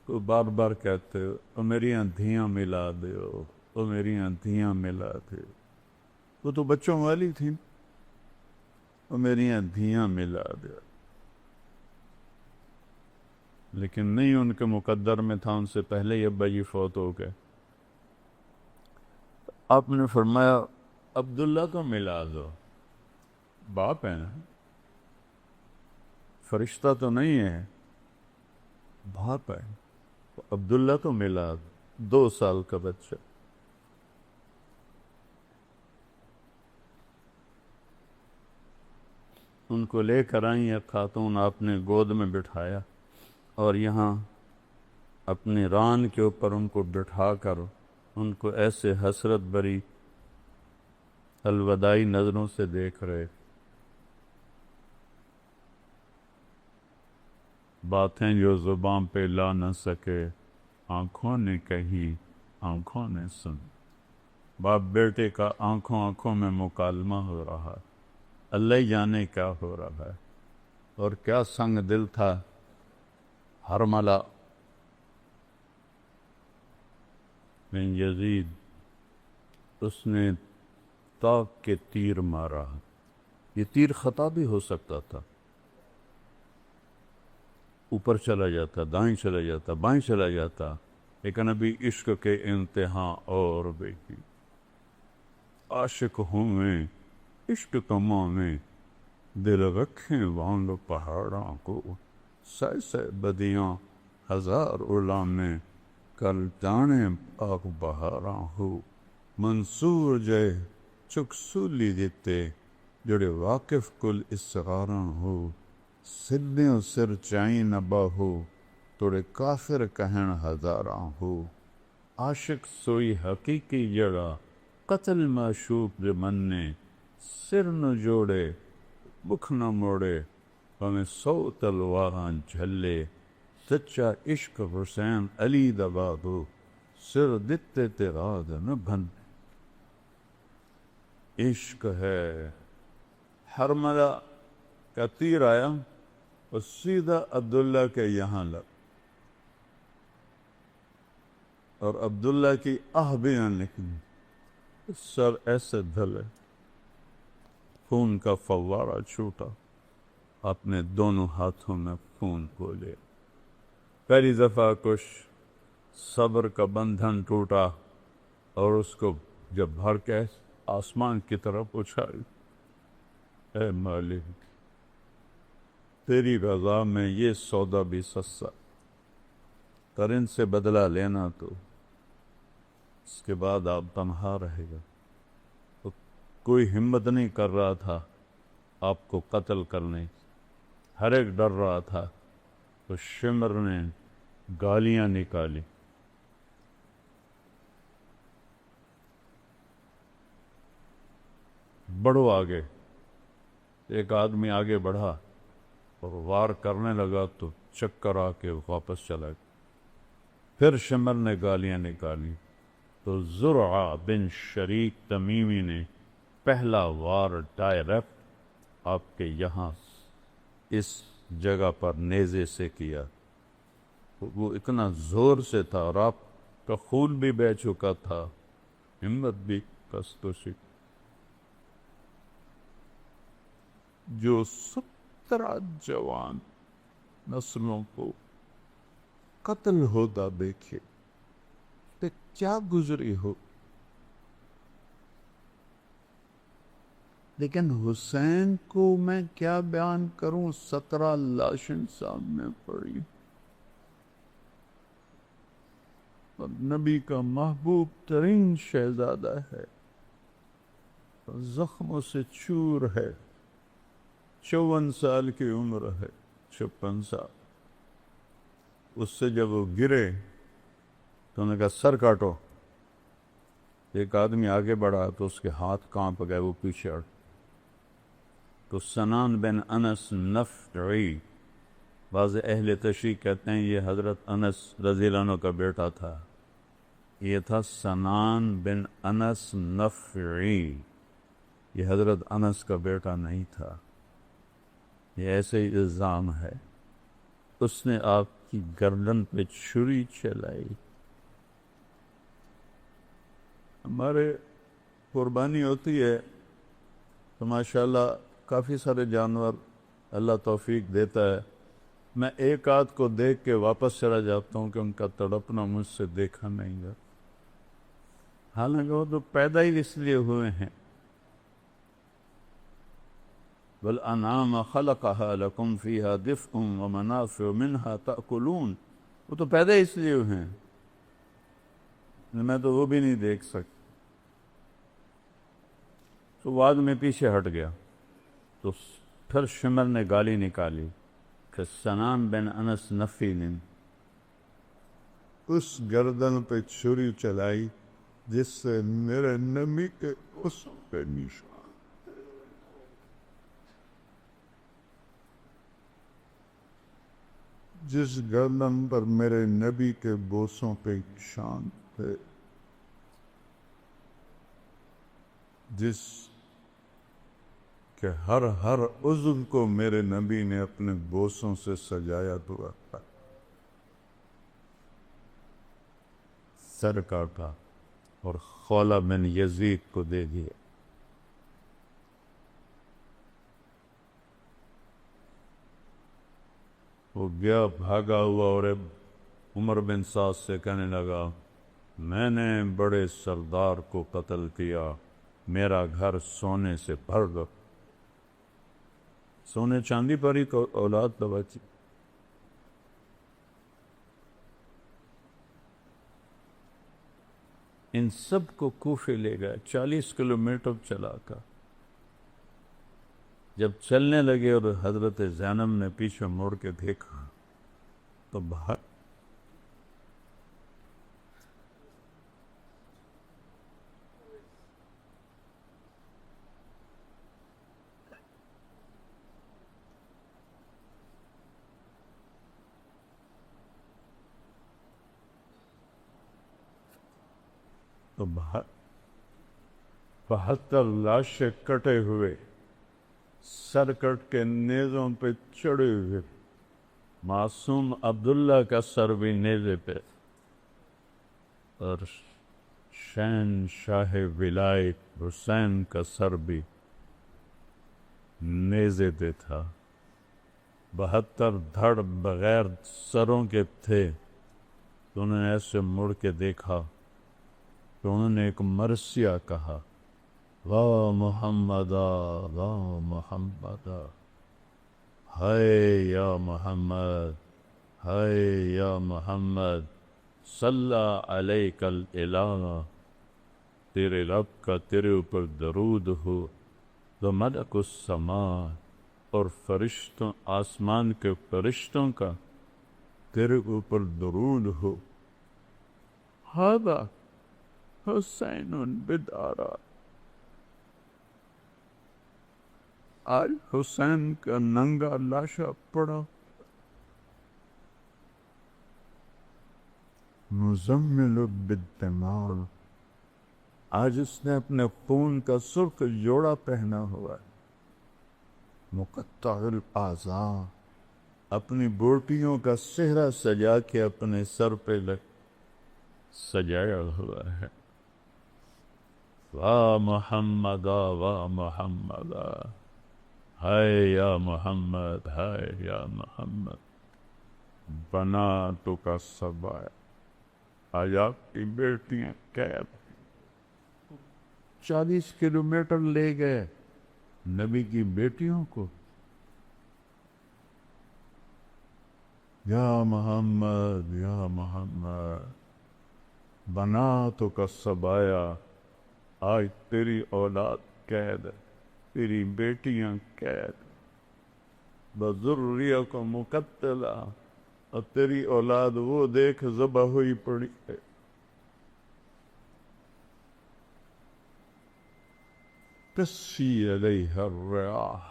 تو بار بار کہتے او میری دھیاں ملا دو، او میری دھیاں ملا دو۔ وہ تو بچوں والی تھی، وہ میری دھیاں ملا دیا، لیکن نہیں ان کے مقدر میں تھا، ان سے پہلے ہی ابا جی فوت ہو گئے۔ آپ نے فرمایا عبداللہ کو ملا دو، باپ ہے نا، فرشتہ تو نہیں ہے، باپ ہے، عبداللہ کو ملا دو، 2 سال کا بچہ۔ ان کو لے کر آئیں ایک خاتون، آپ نے گود میں بٹھایا اور یہاں اپنی ران کے اوپر ان کو بٹھا کر ان کو ایسے حسرت بری الوداعی نظروں سے دیکھ رہے، باتیں جو زبان پہ لا نہ سکے آنکھوں نے کہی، آنکھوں نے سن۔ باپ بیٹے کا آنکھوں آنکھوں میں مکالمہ ہو رہا، اللہ ہی جانے کیا ہو رہا ہے، اور کیا سنگ دل تھا حرملہ بن یزید، اس نے طاق کے تیر مارا۔ یہ تیر خطا بھی ہو سکتا تھا، اوپر چلا جاتا، دائیں چلا جاتا، بائیں چلا جاتا، لیکن ابھی عشق کے انتہا اور بھی عاشق ہوں میں عشق کماں میں، دل رکھیں وانگ پہاڑاں کو، سہ سہ بدیاں ہزار علامیں، کل جانے آگ بہاراں ہو، منصور جے چک سولی دیتے، جڑے واقف کل اسغاراں ہو، سدھیوں سر چائیں نہ باہو، توڑے کافر کہن ہزاراں ہو، عاشق سوئی حقیقی جڑا، قتل معشوق دے مننے، سر نہ جوڑے مکھ نہ موڑے، ہمیں 100 تلواراں جھلے، سچا عشق حسین علی دا بابو، سر دتے تے راد نہ بن۔ عشق ہے۔ حرملہ کا تیر آیا اور سیدھا عبداللہ کے یہاں لگ، اور عبداللہ کی آہ بھی نہ نکلی، سر ایسے دھلے، خون کا فوارہ چھوٹا، اپنے دونوں ہاتھوں میں خون کو لے، پہلی دفعہ کچھ صبر کا بندھن ٹوٹا، اور اس کو جب بھر کے آسمان کی طرف اچھائی، اے مالک تیری رضا میں یہ سودا بھی سستا، پر ان سے بدلہ لینا تو اس کے بعد آپ تنہا رہے گا۔ تو کوئی ہمت نہیں کر رہا تھا آپ کو قتل کرنے، ہر ایک ڈر رہا تھا، تو شمر نے گالیاں نکالی، بڑھو آگے۔ ایک آدمی آگے بڑھا اور وار کرنے لگا تو چکر آ کے واپس چلا گیا۔ پھر شمر نے گالیاں نکالی تو زرعہ بن شریک تمیمی نے پہلا وار ڈائریکٹ آپ کے یہاں اس جگہ پر نیزے سے کیا۔ وہ اتنا زور سے تھا اور آپ کا خون بھی بہہ چکا تھا، ہمت بھی کست و شک۔ جو 17 جوان نسلوں کو قتل ہوتا دیکھے تو کیا گزری ہو، لیکن حسین کو میں کیا بیان کروں، 17 لاشیں سامنے پڑی، اور نبی کا محبوب ترین شہزادہ ہے، زخموں سے چور ہے، 54 سال کی عمر ہے، 56 سال۔ اس سے جب وہ گرے تو انہوں نے کہا سر کاٹو۔ ایک آدمی آگے بڑھا تو اس کے ہاتھ کانپ گئے، وہ پیچھے ہٹ۔ تو سنان بن انس نفعی، بعض اہل تشریح کہتے ہیں یہ حضرت انس رضی اللہ عنہ کا بیٹا تھا، یہ تھا سنان بن انس نفعی، یہ حضرت انس کا بیٹا نہیں تھا، یہ ایسے ہی الزام ہے۔ اس نے آپ کی گردن پہ چھری چلائی۔ ہمارے قربانی ہوتی ہے تو ماشاءاللہ کافی سارے جانور اللہ توفیق دیتا ہے. میں ایک آدھ کو دیکھ کے واپس چلا جاتا ہوں کہ ان کا تڑپنا مجھ سے دیکھا نہیں گا، حالانکہ وہ تو پیدا ہی اس لیے ہوئے ہیں. والانعام خلقها لکم فیہا دفء ومنافع منہا تأکلون، وہ تو پیدا ہی اس لیے ہوئے ہیں. میں تو وہ بھی نہیں دیکھ سکتا. تو بعد میں پیچھے ہٹ گیا. تو پھر شمر نے گالی نکالی کہ سنان بن انس نفیل، اس گردن پہ چھری چلائی جس سے میرے نبی کے اس پہ نشان، جس گردن پر میرے نبی کے بوسوں پہ نشان تھے، جس کہ ہر عضو کو میرے نبی نے اپنے بوسوں سے سجایا ہوا تھا. سر کاٹا اور خولہ بن یزید کو دے دیا. وہ گیا بھاگا ہوا اور عمر بن سعد سے کہنے لگا میں نے بڑے سردار کو قتل کیا، میرا گھر سونے سے بھر گیا. سونے چاندی پر ہی تو اولاد تو بچی. ان سب کو کوفے لے گئے 40 کلومیٹر چلا کر. جب چلنے لگے اور حضرت زینب نے پیچھے مڑ کے دیکھا تو باہر تو 72 لاشیں کٹے ہوئے، سر کٹ کے نیزوں پہ چڑھے ہوئے. معصوم عبداللہ کا سر بھی نیزے پہ، اور شہن شاہ ولایت حسین کا سر بھی نیزے پہ تھا. 72 دھڑ بغیر سروں کے تھے. تو انہوں نے ایسے مڑ کے دیکھا تو انہوں نے ایک مرثیہ کہا، واہ محمدا واہ محمدا، ہائے یا محمد ہائے یا محمد، صلی علیک الالہ، تیرے رب کا تیرے اوپر درود ہو. تو ملک السماء، اور فرشتوں آسمان کے فرشتوں کا تیرے اوپر درود ہو. ھذا حسین بدارا، آج حسین کا ننگا لاشا پڑا. مزمل بالدماء، آج اس نے اپنے خون کا سرخ جوڑا پہنا ہوا ہے. مقطع الاعضاء، اپنی بوٹیوں کا صحرا سجا کے اپنے سر پہ سجایا ہوا ہے. واہ محمدا واہ محمدا، ہائے یا محمد ہائے یا محمد. بناتو کا سبایا، آج آپ کی بیٹیاں قید. 40 کلومیٹر لے گئے نبی کی بیٹیوں کو. یا محمد یا محمد، بناتو کا سبایا، آج تیری اولاد قید ہے، تیری بیٹیاں قید. بذریہ کو مقتلا، اور تیری اولاد وہ دیکھ ذبح ہوئی پڑی ہے. کسی علیہ الریاح،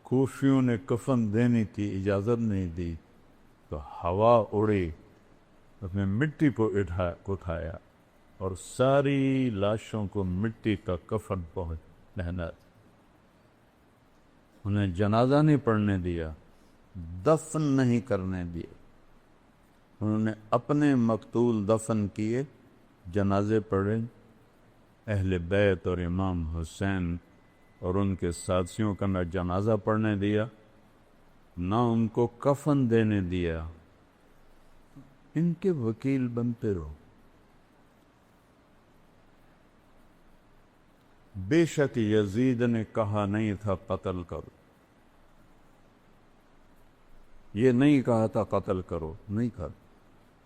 کوفیوں نے کفن دینے کی اجازت نہیں دی تو ہوا اڑی، اس نے مٹی کو اٹھایا اور ساری لاشوں کو مٹی کا کفن پہنا. انہیں جنازہ نہیں پڑھنے دیا، دفن نہیں کرنے دیا. انہوں نے اپنے مقتول دفن کیے، جنازے پڑھے. اہل بیت اور امام حسین اور ان کے ساتھیوں کا نہ جنازہ پڑھنے دیا، نہ ان کو کفن دینے دیا۔ ان کے وکیل بنتے رہو۔ بے شک یزید نے کہا نہیں تھا قتل کرو، یہ نہیں کہا تھا قتل کرو، نہیں کہا،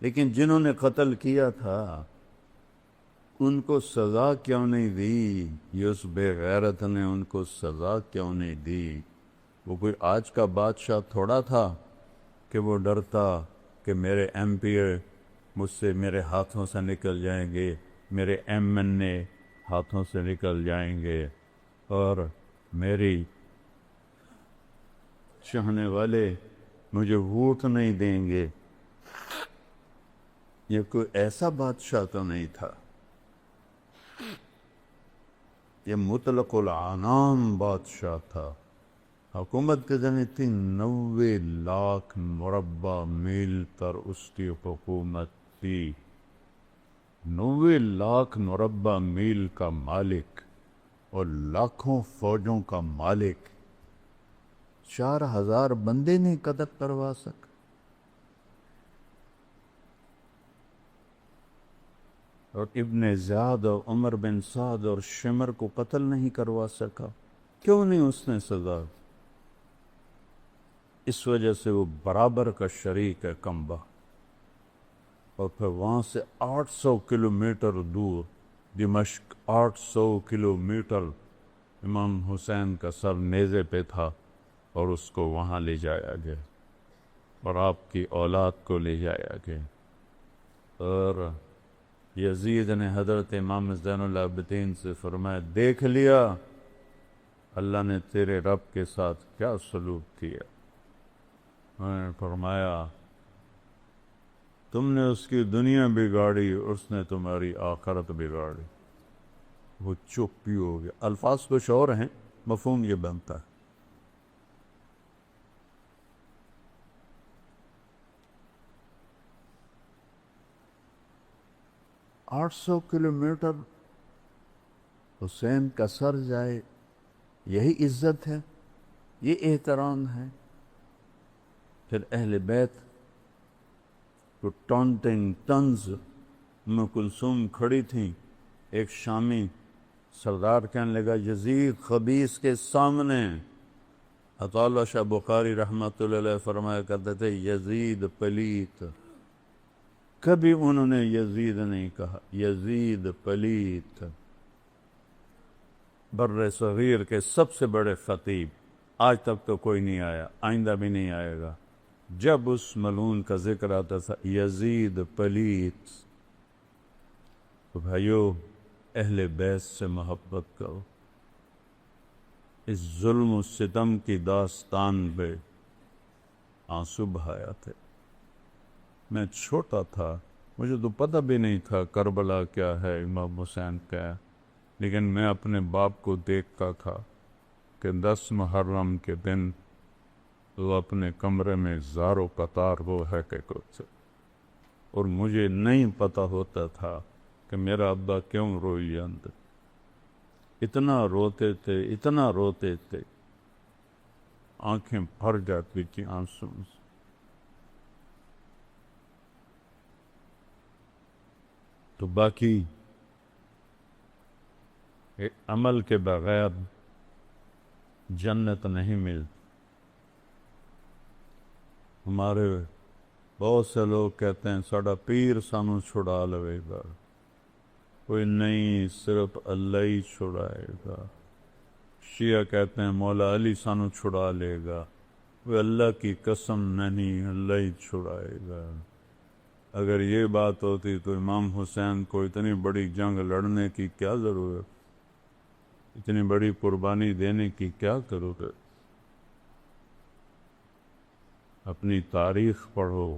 لیکن جنہوں نے قتل کیا تھا ان کو سزا کیوں نہیں دی؟ یہ اس بے غیرت نے ان کو سزا کیوں نہیں دی؟ وہ کوئی آج کا بادشاہ تھوڑا تھا کہ وہ ڈرتا کہ میرے ایم پی مجھ سے میرے ہاتھوں سے نکل جائیں گے، میرے ایم این اے ہاتھوں سے نکل جائیں گے، اور میری چاہنے والے مجھے ووٹ نہیں دیں گے۔ یہ کوئی ایسا بادشاہ تو نہیں تھا، یہ مطلق العنان بادشاہ تھا۔ حکومت کتنی تھی؟ 90 لاکھ مربع میل پر اس کی حکومت تھی۔ 90 لاکھ مربع میل کا مالک اور لاکھوں فوجوں کا مالک 4000 بندے نہیں قتل کروا سکے۔ اور ابن زیاد اور عمر بن سعد اور شمر کو قتل نہیں کروا سکا۔ کیوں نہیں اس نے سزا؟ اس وجہ سے وہ برابر کا شریک ہے کمبا۔ اور پھر وہاں سے 800 کلومیٹر دور دمشق، 800 کلومیٹر امام حسین کا سر نیزے پہ تھا، اور اس کو وہاں لے جایا گیا اور آپ کی اولاد کو لے جایا گیا۔ اور یزید نے حضرت امام زین العابدین سے فرمایا، دیکھ لیا اللہ نے تیرے رب کے ساتھ کیا سلوک کیا؟ میں نے فرمایا تم نے اس کی دنیا بگاڑی، اس نے تمہاری آخرت بگاڑی۔ وہ چپ بھی ہو گیا۔ الفاظ کچھ اور ہیں، مفہوم یہ بنتا ہے۔ 800 کلومیٹر حسین کا سر جائے، یہی عزت ہے، یہ احترام ہے۔ پھر اہل بیت کو ٹانٹنگ طنز، ام کلثوم کھڑی تھیں، ایک شامی سردار کہنے لگا یزید خبیث کے سامنے، عطا اللہ شاہ بخاری رحمۃ اللہ علیہ فرمایا کرتے تھے یزید پلیت۔ کبھی انہوں نے یزید نہیں کہا، یزید پلیت۔ بر صغیر کے سب سے بڑے خطیب، آج تک تو کوئی نہیں آیا، آئندہ بھی نہیں آئے گا، جب اس ملعون کا ذکر آتا تھا یزید پلیت۔ تو بھائیو، اہل بیت سے محبت کرو۔ اس ظلم و ستم کی داستان پہ آنسو بہایا تھے۔ میں چھوٹا تھا، مجھے تو پتہ بھی نہیں تھا کربلا کیا ہے، امام حسین کیا ہے، لیکن میں اپنے باپ کو دیکھتا تھا کہ 10 محرم کے دن وہ اپنے کمرے میں زارو قطار وہ ہے کہ کچھ، اور مجھے نہیں پتہ ہوتا تھا کہ میرا ابا کیوں روئی اندر۔ اتنا روتے تھے، اتنا روتے تھے، آنکھیں بھر جاتی تھیں آنسوں سے۔ تو باقی عمل کے بغیر جنت نہیں ملتی۔ ہمارے بہت سے لوگ کہتے ہیں ساڑا پیر سانو چھڑا لوے گا، کوئی نہیں، صرف اللہ ہی چھڑائے گا۔ شیعہ کہتے ہیں مولا علی سانو چھڑا لے گا، وہ اللہ کی قسم نہیں، اللہ ہی چھڑائے گا۔ اگر یہ بات ہوتی تو امام حسین کو اتنی بڑی جنگ لڑنے کی کیا ضرورت، اتنی بڑی قربانی دینے کی کیا ضرورت؟ اپنی تاریخ پڑھو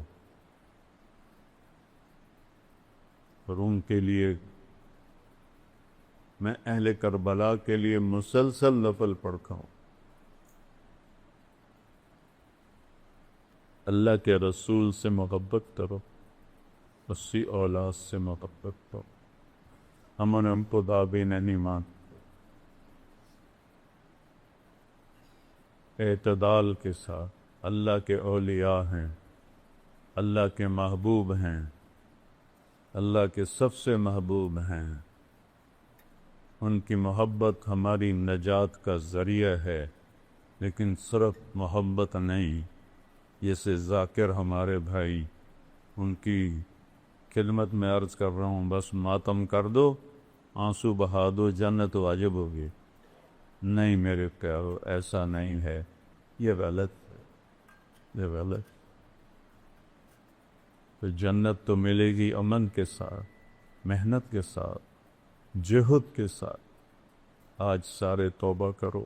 اور ان کے لیے، میں اہل کربلا کے لیے مسلسل نفل پڑھتا ہوں۔ اللہ کے رسول سے محبت کرو، اسی اولاد سے محبت کرو۔ ہم خدا بھی نہیں مان. اعتدال کے ساتھ اللہ کے اولیاء ہیں، اللہ کے محبوب ہیں، اللہ کے سب سے محبوب ہیں. ان کی محبت ہماری نجات کا ذریعہ ہے، لیکن صرف محبت نہیں. جیسے ذاکر ہمارے بھائی، ان کی خدمت میں عرض کر رہا ہوں، بس ماتم کر دو، آنسو بہا دو، جنت واجب ہوگی. نہیں میرے پیارو، ایسا نہیں ہے. یہ غلط ہے، یہ غلط. تو جنت تو ملے گی امن کے ساتھ، محنت کے ساتھ، جہد کے ساتھ. آج سارے توبہ کرو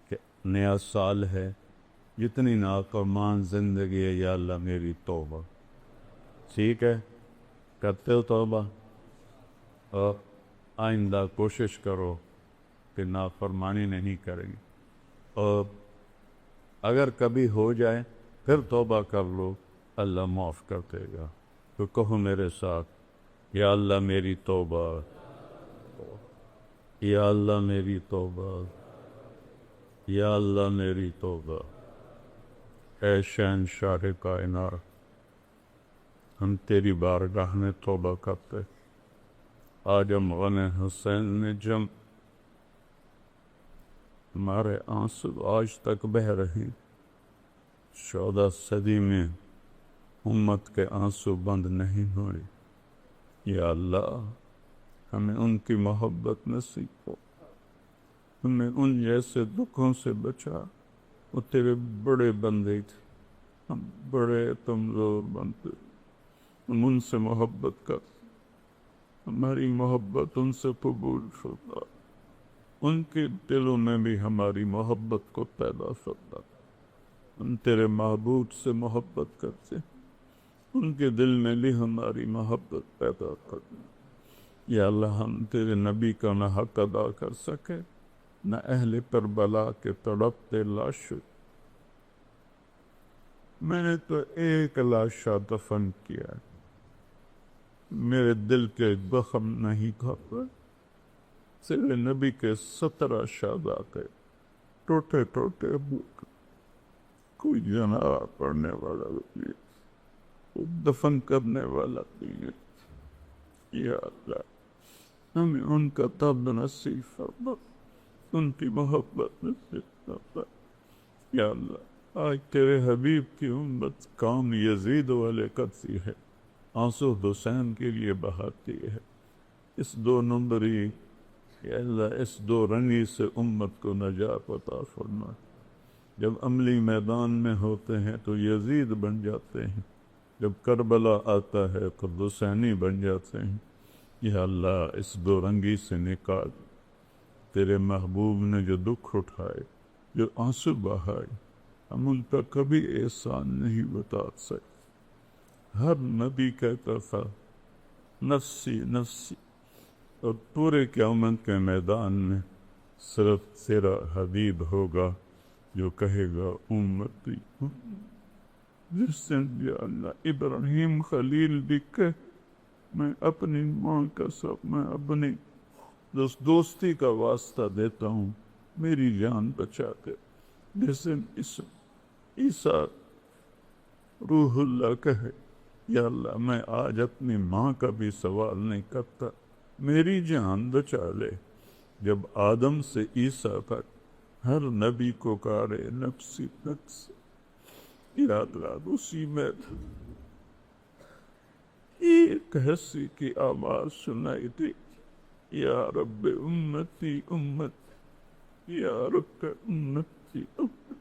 کہ نیا سال ہے، جتنی نافرمان زندگی ہے، یا اللہ میری توبہ. ٹھیک ہے، کرتے ہو توبہ؟ اور آئندہ کوشش کرو کہ نافرمانی نہیں کریں گے. اور اگر کبھی ہو جائے پھر توبہ کر لو، اللہ معاف کر دے گا. تو کہو میرے ساتھ، یا اللہ میری توبہ، یا اللہ میری توبہ، یا اللہ میری توبہ. اے شہنشاہ کائنات، ہم تیری بارگاہ میں توبہ کرتے. آج ہم غن حسین نے جم، ہمارے آنسو آج تک بہہ رہے. 14 صدی میں امت کے آنسو بند نہیں ہوئے. یا اللہ ہمیں ان کی محبت نصیب ہو، ہمیں ان جیسے دکھوں سے بچا. وہ تیرے بڑے بندے تھے، ہم بڑے کمزور بندے. ہم ان سے محبت کر، ہماری محبت ان سے قبول شدہ. ان کے دلوں میں بھی ہماری محبت کو پیدا شدہ. ہم تیرے محبوب سے محبت کرتے، ان کے دل میں بھی ہماری محبت پیدا کر. یا اللہ ہم تیرے نبی کا نہ حق ادا کر سکے، نہ اہل کربلا کے تڑپتے لاشوں. میں نے تو ایک لاشا دفن کیا ہے، میرے دل کے زخم نہیں کھاتے. تیرے نبی کے 17 شہداء کے ٹوٹے ٹوٹے بھوک، کوئی جنازہ پڑھنے والا نہیں، کوئی دفن کرنے والا نہیں. یا اللہ ہمیں ان کا تب نصیب فرما، ان کی محبت نصیب فرما. یا اللہ آج تیرے حبیب کی امت کام یزید والے کرتی ہے، آنسو حسین کے لیے بہاتی ہے. اس 2 نمبری، یا اللہ اس 2 رنگی سے امت کو نجات عطا فرما. جب عملی میدان میں ہوتے ہیں تو یزید بن جاتے ہیں، جب کربلا آتا ہے تو حسینی بن جاتے ہیں. یا اللہ اس 2 رنگی سے نکال. تیرے محبوب نے جو دکھ اٹھائے، جو آنسو بہائے، ہم ان کا کبھی احسان نہیں بتا سکتے. ہر نبی کہتا تھا نفسی نفسی، اور پورے قیامت کے میدان میں صرف تیرا حبیب ہوگا جو کہے گا امتی. جس دن یا اللہ ابراہیم خلیل لکھے، میں اپنی ماں کا سب، میں اپنی دوستی کا واسطہ دیتا ہوں، میری جان بچا دے. جس دن عیسیٰ روح اللہ کہے، یا اللہ میں آج اپنی ماں کا بھی سوال نہیں کرتا، میری جان بچا لے. جب آدم سے عیسیٰ تک ہر نبی کو کارے نفسی نفسی. یا اللہ اسی میں ایک ہنسی کی آواز سنائی دی، یا رب امتی امتی، یا رب امتی امتی.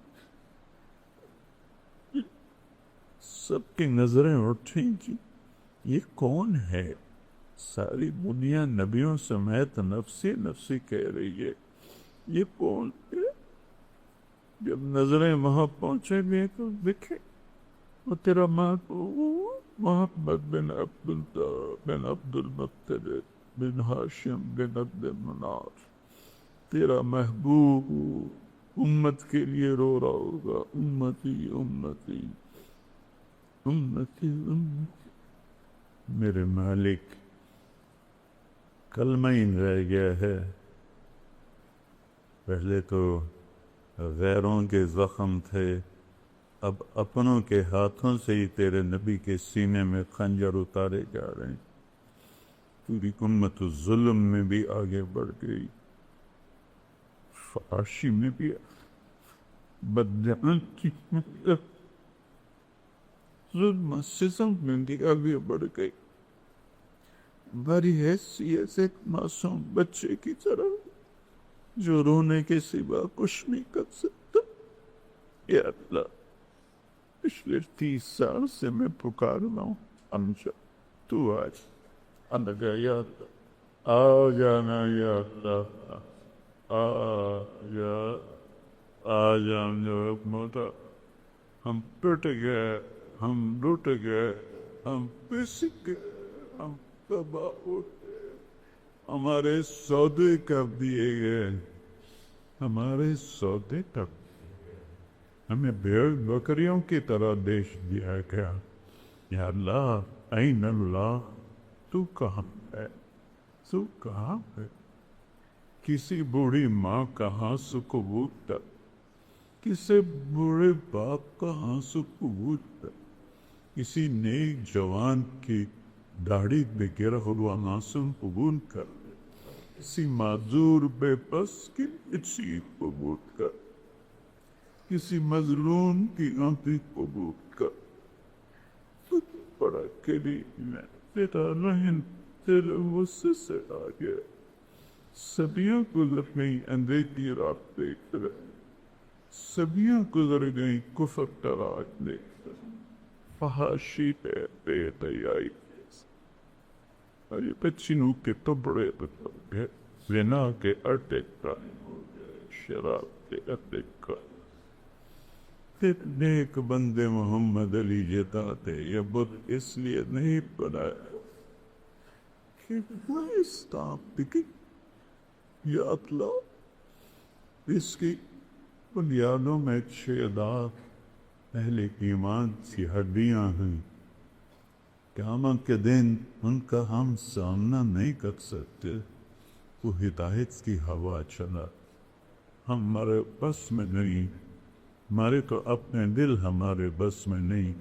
سب کی نظریں اٹھیں کہ یہ کون ہے؟ ساری دنیا نبیوں سمیت نفسی نفسی کہہ رہی ہے، یہ کون ہے؟ جب نظریں وہاں پہنچے گئے تو دیکھے وہ تیرا محمد بن عبداللہ بن عبد المطلب بن ہاشم بن عبد مناف، تیرا محبوب امت کے لیے رو رہا ہوگا، امتی امتی امتی امتی. میرے مالک کلمہ ہی رہ گیا ہے. پہلے تو غیروں کے زخم تھے، اب اپنوں کے ہاتھوں سے ہی تیرے نبی کے سینے میں خنجر اتارے جا رہے ہیں. پوری امت ظلم میں بھی آگے بڑھ گئی، فحاشی میں بھی، بدعنتی ظلم و ستم میں بھی آگے بڑھ گئی. بڑی حیثیت ایک معصوم بچے کی طرح جو رونے کے سوا کچھ نہیں کر سکتا. یا اللہ، پچھلے 30 سال سے میں پکار رہا ہوں، امجا تو آج اندگا. یا اللہ آ جانا، یا اللہ آ جا، آ جان جو موتا. ہم ٹوٹ گئے، ہم لوٹ گئے، ہم پسک گئے، ہم تباہ ہو گئے. ہمارے سودے کر دیے گئے، ہمارے سودے کر ہمیں بھیڑ بکریوں کی طرح دیش دیا گیا. یا اللہ این اللہ، تو کہاں ہے؟ تو کہاں ہے؟ کسی بوڑھی ماں کا ہانسو قبول کر، کسی بوڑھے باپ کا ہانسو قبول کر، کسی نیک جوان کی داڑھی پہ گرا ہوا معصوم قبول کر، کسی معذور بے بس کی اچھی قبول کر، کسی مظلوم کی آنکھیں قبول کر. بڑا کریم ہے تیرا رحم، تیرے غصے سے آگے صدیاں گزر گئی اندھیری رات دیکھ رہے، صدیاں گزر گئی کفر کا راج دیکھ رہے، فحاشی پہ بے حیائی. یہ بچینوں کے تبڑے بتر گئے، زنا کے اڈے قائم ہو گئے، شراب کے اڈے قائم. تیرے نیک بندے محمد علی جتاتے یہ بت اس لیے نہیں بنایا کہ وہ اسلام بکی. یا اللہ، اس کی بنیادوں میں 6 داغ اہل ایمان کی ہڈیاں ہیں. قیامت کے دن ان کا ہم سامنا نہیں کر سکتے. وہ ہدایت کی ہوا چلا، ہمارے بس میں نہیں. ہمارے تو اپنے دل ہمارے بس میں نہیں.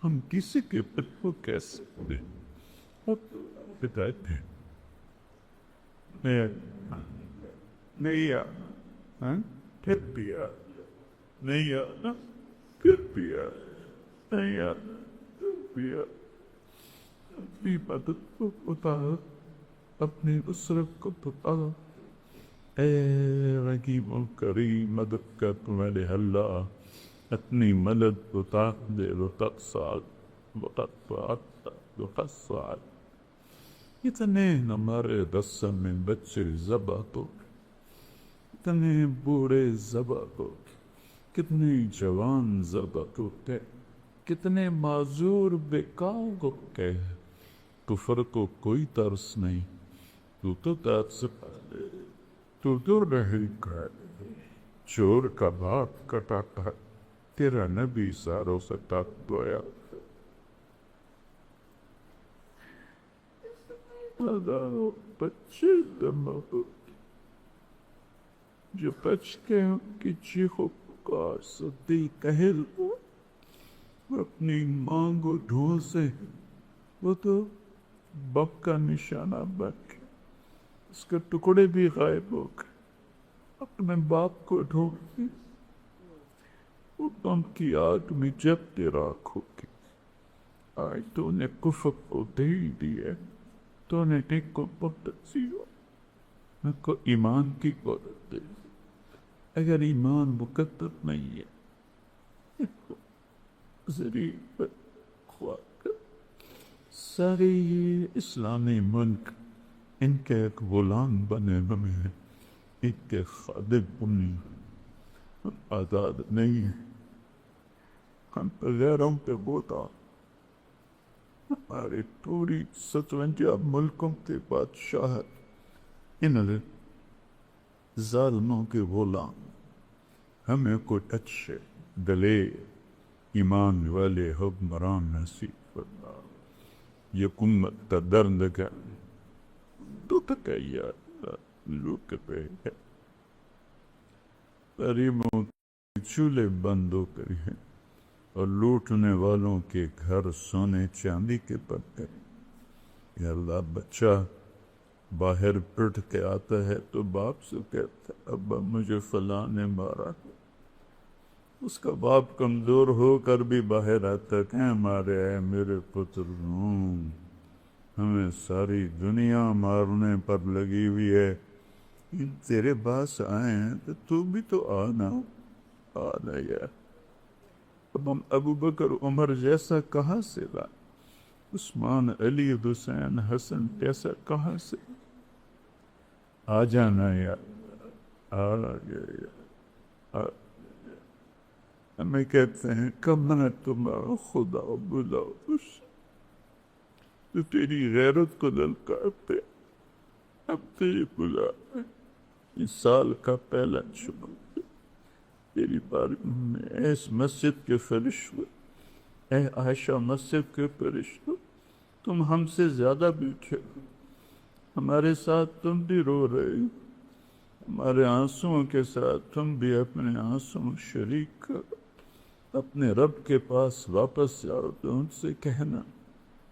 ہم کسی کے پت کو کیسے دیں؟ ہدایت ہے نہیں آنا، پھر بھی آ نہیں آنا، پھر بھی آ نہیں آنا، پھر بھی آ. اپنی مدد کو اتار، اپنی نصرت کو اتار. اے رقیب کریم مدد کر تمہارے اللہ، اپنی مدد اتار دے. رقص اتنے ہمارے رسم میں بچے ذبح ہو، اتنے بوڑھے ذبح ہو، کتنے جوان ذبح ہوتے، کتنے معذور بیکار ہوتے. کفر کو کوئی ترس نہیں، تو ترس پالے، تو رہی کر. چور کا باپ کٹاتا، تیرا نبی ساروں سے تک گویا. ہزاروں بچے دمہ ہو جو بچ کے ان کی چیخوں پکار سدی کہل ہو. اپنی مانگو ڈھول سے وہ تو بم کا نشانہ بن کے اس کے ٹکڑے بھی غائب ہو گئے. اپنے باپ کو ڈھونڈتی وہ غم کی آگ میں جب تیرا کھوکی. آج تو نے کفر کو دے دیے، تو نے نیک کو مقدسی ہو. ان کو ایمان کی قدرت دے. اگر ایمان مقدر نہیں ہے ذریعہ پر خواہ کر. سارے یہ اسلامی ملک ان کے ایک غلام بنے ہوئے ہیں، ان کے خادم بنے. ہم آزاد نہیں ہیں، ہم غیروں پہ بوتا. ہماری پوری 57 ملکوں کے بادشاہ ان ظالموں کے غلام. ہمیں کچھ اچھے دلیر ایمان والے حکمران نصیب فرما. یہ امت کا درد کا لوٹ گیا لوٹ گئے غریبوں کے چولہے بند ہو کر ہیں اور لوٹنے والوں کے گھر سونے چاندی کے بن گئے. یا اللہ بچہ باہر پٹ کے آتا ہے تو باپ سے کہتا ہے ابا مجھے فلاں نے مارا. اس کا باپ کمزور ہو کر بھی باہر آتا کہ مارے ہے میرے پتر ہمیں ساری دنیا مارنے پر لگی ہوئی ہے تیرے پاس آئے ہیں تو بھی تو آنا آنا یار. اب ہم ابو بکر عمر جیسا کہاں سے لا عثمان علی حسین حسن جیسا کہاں سے آ جانا یار آ گیا. ہمیں کہتے ہیں کب نہ تمہارا خدا بلاؤ تو تیری غیرت کو للکارتے اب تیری بلا اس سال کا پہلا شکر تیری باری میں اس مسجد کے فرشتوں اے عائشہ مسجد کے فرشتوں تم ہم سے زیادہ بیٹھے ہمارے ساتھ تم بھی رو رہے ہمارے آنسوؤں کے ساتھ تم بھی اپنے آنسوؤں شریک کرو. اپنے رب کے پاس واپس جاؤ تو ان سے کہنا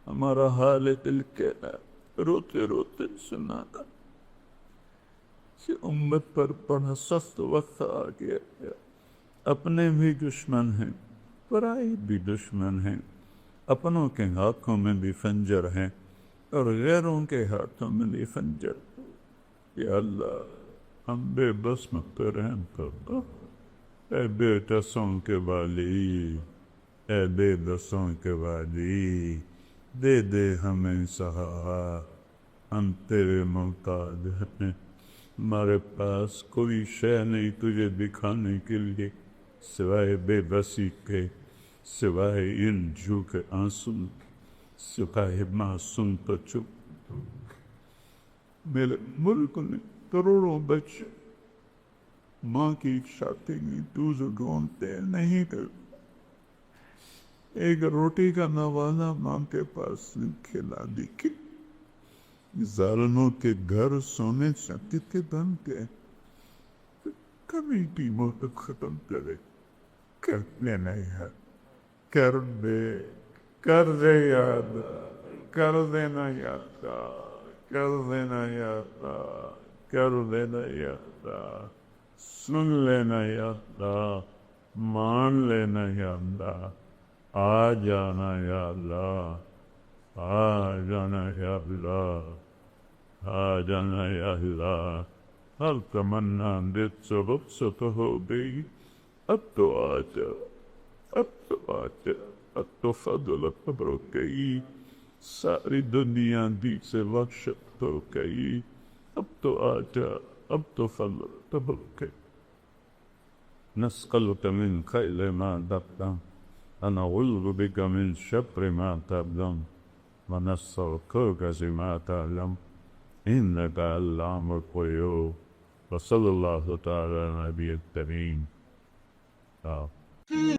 ہمارا حال دل کہنا روتے روتے سنانا کہ امت پر بڑا سخت وقت آ گیا ہے. اپنے بھی دشمن ہیں پرائے بھی دشمن ہیں اپنوں کے ہاتھوں میں بھی خنجر ہیں اور غیروں کے ہاتھوں میں بھی خنجر. یا اللہ ہم بے بس مت رحم کر اے بے دسوں کے والی اے بے دسوں کے والی دے دے ہمیں سہارا ہم تیرے محتاج ہیں ہمارے پاس کوئی شے نہیں تجھے دکھانے کے لیے سوائے بے بسی کے سوائے ان جھوکے آنسو سوائے معصوم پر چپ. میرے ملک میں کروڑوں بچے ماں کی شادی کی دوز ڈھونڈتے نہیں کرتے ایک روٹی کا نوالا ماں کے پاس کھلا دی کہ ظالموں کے گھر سونے چاندی کے بن گئے. کبھی بھی موت ختم کرے کر لینا یاد کر دے یاد کر دینا یاد کر دینا یاد کر دینا یاد سن لینا یاد مان لینا یاد آ جانا یا اللہ آ جانا یا اللہ آ جانا یا اللہ. ہر تمنا دل سے رخصت ہو گئی اب تو آ جا اب تو آ جا اب تو فضل قبر ہو گئی ساری دنیا دی سے وحشت ہو گئی اب تو آ جا اب تو فضل قبر ہو گئی. نسألك من خير ما تبدأ ونعوذ بك من شر ما تبدأ ونستغفرك ما تعلم إنك علام الغيوب وصلى الله تعالى على نبي الكريم.